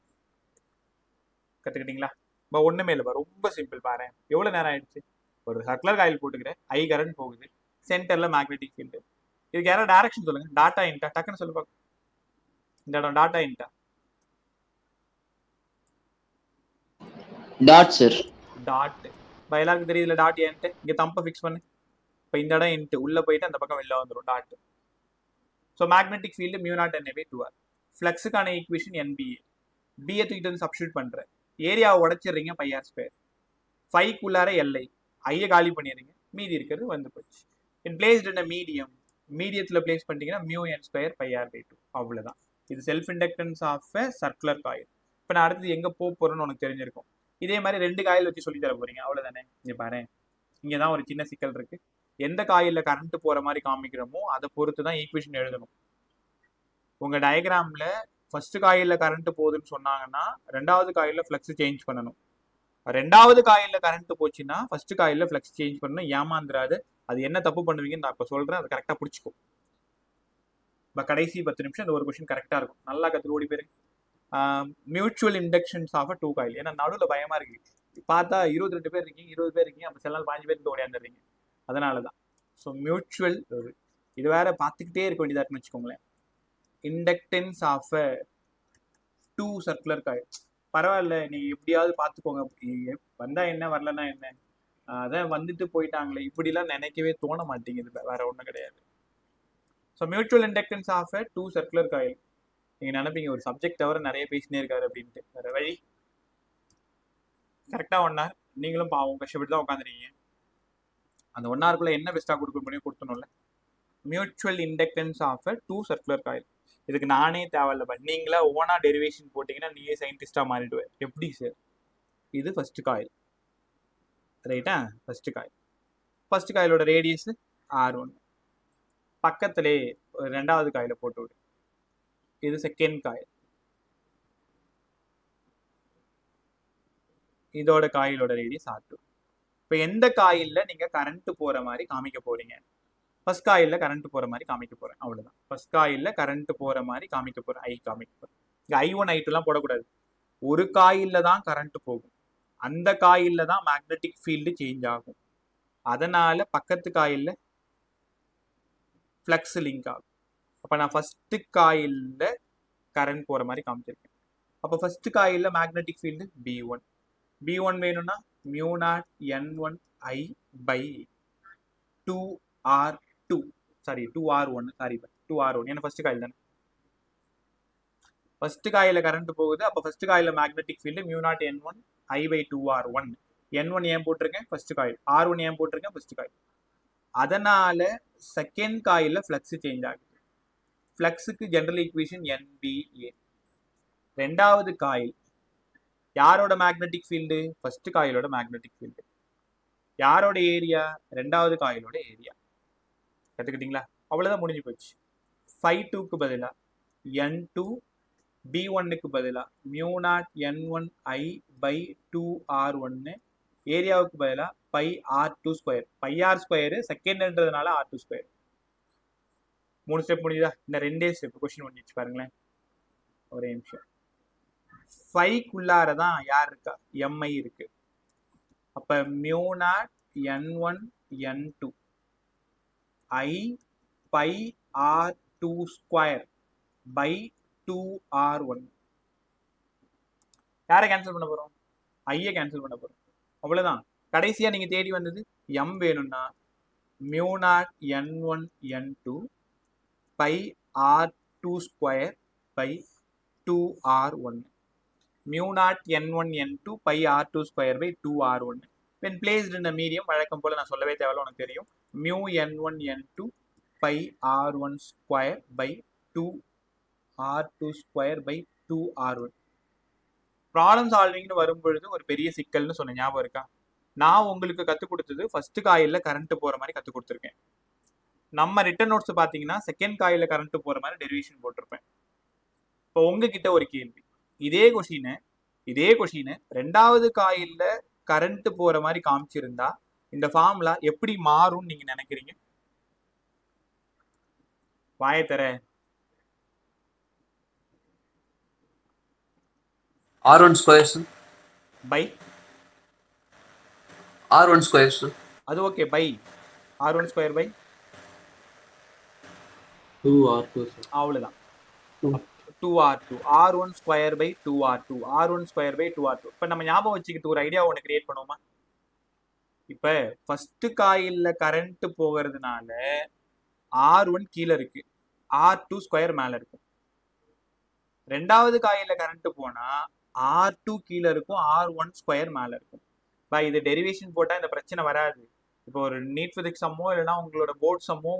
கற்றுக்கிட்டீங்களா? இப்போ ஒன்றுமே இல்லைப்பா, ரொம்ப simple. பாரு எவ்வளோ நேரம் ஆயிடுச்சு. ஒரு சர்க்குலர் காயில் போட்டுக்கிறேன், ஐ கரண்ட் போகுது, சென்டரில் மேக்னெட்டிக் ஃபீல்டு. இதுக்கு யாராவது டைரக்ஷன் சொல்லுங்க. டாட்டா இன்டா, டக்குன்னு சொல்லு பார்க்க. இந்த இடம் டாட்டா இன்டா. Dot sir. டாட். இப்போ எல்லாருக்கும் தெரியுதுல டாட் ஏன்ட்டு. இங்கே தம்பை ஃபிக்ஸ் பண்ணு. இப்போ இந்த இடம் இன்ட்டு உள்ளே போயிட்டு அந்த பக்கம் வெளில வந்துடும் dot. So magnetic field mu naught N by 2r. ஃப்ளக்ஸுக்கான ஈக்குவேஷன் என்பிஏ. பிஏ தூக்கிட்டு வந்து சப்ஸ்டியூட் பண்ணுறேன். ஏரியாவை உடச்சிடுறீங்க பை ஆர் ஸ்கொயர். 5க்குள்ளார எல்ஐ, ஐயை காலி பண்ணிடுறீங்க, மீதி இருக்கிறது வந்து போச்சு. In placed in a medium, மீடியத்தில் பிளேஸ் பண்ணிட்டீங்கன்னா mu N square by R by 2. அவ்வளோதான். இது self inductance of a circular coil. இப்போ நான் அடுத்தது எங்கே போக போகிறேன்னு உனக்கு தெரிஞ்சிருக்கும். இதே மாதிரி 2 காயில் வச்சு சொல்லி தர போறீங்க, அவ்வளோதானே. இங்கே பாரு, இங்கே தான் ஒரு சின்ன சிக்கல் இருக்கு. எந்த காயிலில் கரண்ட் போகிற மாதிரி காமிக்கிறோமோ அதை பொறுத்து தான் ஈக்குவேஷன் எழுதணும். உங்கள் டயக்ராமில் ஃபர்ஸ்ட் காயிலில் கரண்ட் போகுதுன்னு சொன்னாங்கன்னா 2வது காயிலில் ஃப்ளக்ஸ் சேஞ்ச் பண்ணணும். 2வது காயிலில் கரண்ட் போச்சுன்னா ஃபர்ஸ்ட் காயிலில் ஃப்ளக்ஸ் சேஞ்ச் பண்ணணும். ஏமாந்துராது. அது என்ன தப்பு பண்ணுவீங்கன்னு நான் இப்போ சொல்கிறேன், அதை கரெக்டாக பிடிச்சிக்கோ. இப்போ கடைசி 10 நிமிஷம் இந்த ஒரு கொஸ்டின் கரெக்டாக இருக்கும். நல்லா கற்று ஓடி போயிருக்கு. Mutual inductions of 2 coil. ஏன்னா நடுவில் பயமாக இருக்கு. பார்த்தா 22 பேர் இருக்கீங்க, 20 பேர் இருக்கீங்க, அப்போ சில நாள் 5 பேருக்கு ஓடியாந்துடுறீங்க. அதனால தான். ஸோ மியூச்சுவல், இது வேற பார்த்துக்கிட்டே இருக்க வேண்டியதாக இருக்குன்னு வச்சுக்கோங்களேன். Inductance of 2 circular coil. பரவாயில்ல, நீங்க எப்படியாவது பார்த்துக்கோங்க, வந்தா என்ன வரலன்னா என்ன, அதான் வந்துட்டு போயிட்டாங்களே, இப்படிலாம் நினைக்கவே தோண மாட்டேங்குது. வேற ஒன்றும் கிடையாது. So mutual inductance of 2 circular coil. நீங்க நினைப்பீங்க ஒரு சப்ஜெக்ட் தவிர நிறைய பேசினே இருக்காரு அப்படின்ட்டு. வேற வழி. கரெக்டா 1 hour நீங்களும் பாவம் கஷ்டப்பட்டு தான் உட்காந்துருக்கீங்க. அந்த 1 hourக்குள்ள என்ன பெஸ்ட்டாக கொடுக்க முடியும் கொடுத்தணும்ல. Mutual inductance of 2 circular coil. இதுக்கு நானே தேவையில்லை, நீங்களா ஓனா டெரிவேஷன் போட்டிங்கன்னா நீயே சயின்டிஸ்டாக மாறிடுவேன். எப்படி சார்? இது ஃபர்ஸ்ட் காயில், ரைட்டா? First coil. ஃபர்ஸ்ட் காயிலோட ரேடியஸ் R1. பக்கத்திலே 2வது காயில போட்டு விடு. இது செகண்ட் காயில். இதோட காயிலோட ரேடியஸ் R2. இப்போ எந்த காயிலில் நீங்கள் கரண்ட் போகிற மாதிரி காமிக்க போறீங்க? ஃபர்ஸ்ட் காயிலில் கரண்ட் போகிற மாதிரி காமிக்க போகிறேன், அவ்வளோதான். ஃபர்ஸ்ட் காயிலில் கரண்ட் போகிற மாதிரி காமிக்க போகிறேன், ஐ காமிக்க போகிறேன். இங்கே I1 I2லாம் போடக்கூடாது. ஒரு காயிலில் தான் கரண்ட் போகும், அந்த காயிலில் தான் மேக்னெட்டிக் ஃபீல்டு சேஞ்ச் ஆகும். அதனால பக்கத்து காயிலில் ஃப்ளக்ஸ் லிங்க் ஆகும். அப்போ நான் ஃபர்ஸ்ட் காயிலில் கரண்ட் போகிற மாதிரி காமிச்சிருக்கேன். அப்போ ஃபர்ஸ்ட் காயிலில் மேக்னெட்டிக் ஃபீல்டு B1. B1 வேணும்னா mu naught N1 I by 2R2. Sorry 2R1. Sorry 2R1. ஏன்னா ஃபர்ஸ்ட் காயில் தானே. ஃபர்ஸ்ட் காயில கரண்ட் போகுது. அப்போ ஃபர்ஸ்ட் காயில magnetic field mu naught N1 I by 2R1. N1 ஏன் போட்டிருக்கேன்? First coil. R1 ஏன் போட்டிருக்கேன்? First coil. அதனால செகண்ட் காயில ஃப்ளக்ஸ் சேஞ்ச் ஆகுது. ஃப்ளக்ஸுக்கு ஜெனரல் ஈக்குவேஷன் NBA. 2வது காயில் யாரோட மேக்னெட்டிக் ஃபீல்டு? ஃபர்ஸ்ட் காயிலோட மேக்னெட்டிக் ஃபீல்டு. யாரோட ஏரியா? 2வது காயிலோட ஏரியா. கற்றுக்கிட்டீங்களா? அவ்வளோதான், முடிஞ்சு போச்சு. 5-2க்கு பதிலாக N2, B1க்கு பதிலாக mu naught N1 I by 2R1. ஏரியாவுக்கு பதிலாக pi R2 square. Pi R square செகண்ட்ன்றதுனால R2 ஸ்கொயர். 3 ஸ்டெப் முடிஞ்சுதா? இந்த 2 ஸ்டெப் கொஸ்டின் முடிஞ்சிச்சு பாருங்களேன். ஒரே நிமிஷம். 5க்குள்ளார தான் யார் இருக்கா? MI இருக்கு. அப்போ mu naught N1 N2 I by R2 square by 2R1. யாரை கேன்சல் பண்ண போகிறோம்? ஐயை கேன்சல் பண்ண போகிறோம், அவ்வளோதான். கடைசியாக நீங்கள் தேடி வந்தது M வேணும்னா mu naught N1 N2 by R2 square by 2r1. mu naught n1 n2 pi r2 square by 2r1. when placed in a medium, வழக்கம் போல நான் சொல்லவே தேவையில்ல, உனக்கு தெரியும், mu n1 n2 pi r1 square by 2r2 square by 2r1. Problem சால்விங்னு வரும்பொழுது ஒரு பெரிய சிக்கல்னு சொன்ன ஞாபகம் இருக்கா? நான் உங்களுக்கு கற்றுக் கொடுத்தது ஃபர்ஸ்ட் காயில்ல கரண்ட் போற மாதிரி கற்றுக் கொடுத்துருக்கேன். நம்ம ரிட்டன் நோட்ஸ் பார்த்தீங்கன்னா செகண்ட் காயில்ல கரண்ட் போற மாதிரி டெரிவேஷன் போட்டிருப்பேன். இப்போ உங்ககிட்ட ஒரு கேள்வி, இதே கொஷினை ரெண்டாவது காயில்ல கரண்ட் போற மாதிரி காமிச்சிருந்தா இந்த ஃபார்முலா எப்படி மாறும் நீங்க நினைக்கிறீங்க? வாயத்தர R1 square sir. By R1 square sir. அது okay, by r1 square by 2r2 sir. அவ்வளவுதான், 2r2 r1 square by 2r2 r1 square by 2r2. இப்போ நம்ம ஞாபகம் வச்சுக்கிட்டு ஒரு ஐடியா ஒன்று கிரியேட் பண்ணுவோமா? இப்போ ஃபர்ஸ்ட் காயில்ல கரண்ட் போகிறதுனால r1 கீழே இருக்கு, r2 ஸ்கொயர் மேல இருக்கும். ரெண்டாவது காயில்ல கரண்ட் போனா r2 கீழே இருக்கும், r1 ஸ்கொயர் மேல இருக்கும். இது டெரிவேஷன் போட்டா இந்த பிரச்சனை வராது. இப்போ ஒரு நீட் பிசிக்ஸ் சம்மோ இல்லைன்னா உங்களோட போர்ட் சம்மோ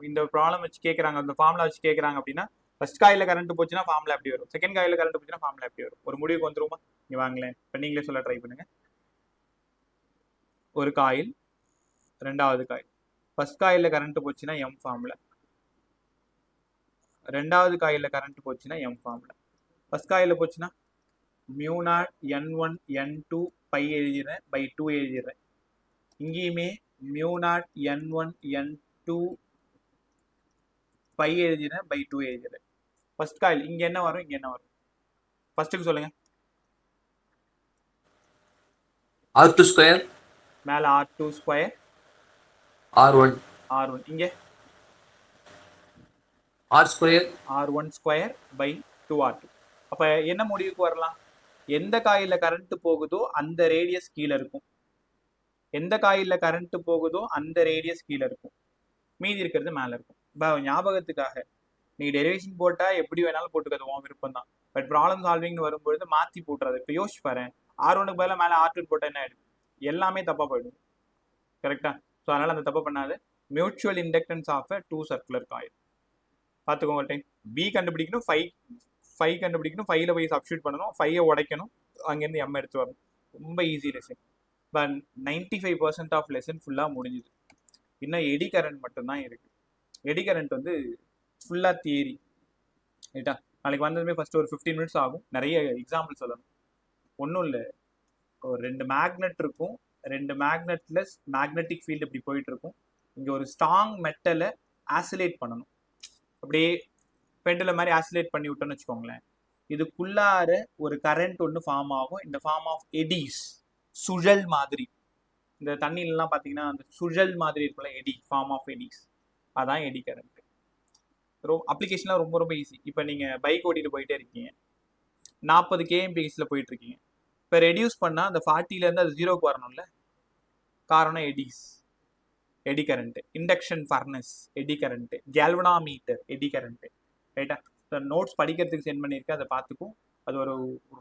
இந்த ப்ராப்ளம் வச்சு கேட்குறாங்க, அந்த ஃபார்முலா வச்சு கேட்குறாங்க அப்படின்னா ஃபர்ஸ்ட் காயில கரண்ட் போச்சுன்னா ஃபார்முலா எப்படி வரும், செகண்ட் காயில கரண்ட் போச்சுன்னா ஃபார்முலா எப்படி வரும், ஒரு முடிவுக்கு வந்துருமா? நீ வாங்களேன், இப்போ நீங்களே சொல்ல ட்ரை பண்ணுங்க. ஒரு காயில், ரெண்டாவது காயில், ஃபர்ஸ்ட் காயில கரண்ட் போச்சுன்னா எம் ஃபார்முலா, ரெண்டாவது காயில கரண்ட் போச்சுன்னா எம் ஃபார்முலா. ஃபர்ஸ்ட் காயில போச்சுன்னா mu naught n1 n2 pi எழுதிடுறேன் பை 2 எழுதிடுறேன். இங்கேயுமே mu naught n1 n2 pi எழுதிடுறேன் பை 2 எழுதிடுறேன். ஃபர்ஸ்ட் காயில் இங்க என்ன வரும், இங்க என்ன வரும்? ஃபர்ஸ்ட்டுக்கு சொல்லுங்க. R2 square. மேல r2 ஸ்கொயர் R1. r1, இங்க R square. r1 square by 2r2. அப்ப என்ன முடிவுக்கு வரலாம்? எந்த காயில கரண்ட் போகுதோ அந்த ரேடியஸ் கீழே இருக்கும், எந்த காயில கரண்ட் போகுதோ அந்த ரேடியஸ் கீழே இருக்கும், மீதி இருக்கிறது மேல இருக்கும். ஞாபகத்துக்காக நீ டெரிவேஷன் போட்டா எப்படி வேணாலும் போட்டுக்கிறது உன் விருப்பம் தான். பட் ப்ராப்ளம் சால்விங்னு வரும்பொழுது மாத்தி போட்டுறது. இப்போ யோசிச்சு பாரு, r1க்கு பதிலாக மேல r2 போட்டா என்ன ஆயிடும்? எல்லாமே தப்பா போயிடும். கரெக்டா? ஸோ அதனால அந்த தப்பா பண்ணாது. Mutual inductance of a 2 circular coil பார்த்துக்கோங்க. டைம் பி கண்டுபிடிக்கணும், 5 கண்டுபிடிக்கணும், 5ல போய் சப்ஸ்டியூட் பண்ணணும், 5ஐ உடைக்கணும், அங்கேருந்து எம் எடுத்து வரணும். ரொம்ப easy lesson. But 95% of lesson ஃபுல்லாக முடிஞ்சுது. இன்னும் எடி கரண்ட் மட்டும்தான் இருக்கு. எடி கரண்ட் வந்து ஃபுல்லாக தியரி. ரைட்டா? நாளைக்கு வந்ததுமே ஃபர்ஸ்ட் ஒரு 15 மினிட்ஸ் ஆகும், நிறைய எக்ஸாம்பிள் சொல்லணும். ஒன்றும் இல்லை, ஒரு 2 மேக்னெட் இருக்கும், 2 மேக்னெட்ல மேக்னெட்டிக் ஃபீல்டு இப்படி போயிட்டு இருக்கும். இங்கே ஒரு ஸ்ட்ராங் மெட்டலை ஆசிலேட் பண்ணணும், அப்படியே பெண்டுல மாதிரி ஆசிலேட் பண்ணி விட்டோன்னு வச்சுக்கோங்களேன். இதுக்குள்ளார ஒரு கரண்ட் ஒன்று ஃபார்ம் ஆகும், இந்த ஃபார்ம் ஆஃப் எடிஸ், சுழல் மாதிரி. இந்த தண்ணியிலலாம் பார்த்தீங்கன்னா அந்த சுழல் மாதிரி இருக்குல்ல, எடி, ஃபார்ம் ஆஃப் எடிஸ், அதான் எடி கரண்ட். அப்ளிகேஷன்லாம் ரொம்ப ரொம்ப ஈஸி. இப்போ நீங்கள் பைக் ஓட்டிட்டு போயிட்டே இருக்கீங்க, 40 kmph போயிட்டு இருக்கீங்க. இப்போ ரெடியூஸ் பண்ணால் அந்த 40லேருந்து அது 0க்கு வரணும்ல, காரணம் eddies, eddy current. Induction furnace eddy current, galvanometer eddy current. ரைட்டா? நோட்ஸ் படிக்கிறதுக்கு சென்ட் பண்ணியிருக்கேன், அதை பார்த்துக்கும். அது ஒரு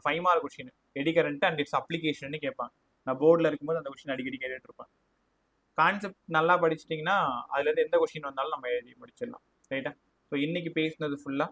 5 mark question, eddy current and its application கேட்பாங்க. நான் போர்டில் இருக்கும்போது அந்த கொஸ்டின் அடிக்கடி கேட்டுட்டு இருப்பேன். கான்செப்ட் நல்லா படிச்சிட்டிங்கன்னா அதுலேருந்து எந்த கொஸ்டின் வந்தாலும் நம்ம எழுதி முடிச்சிடலாம். ரைட்டா? ஸோ இன்னைக்கு பேசினது ஃபுல்லாக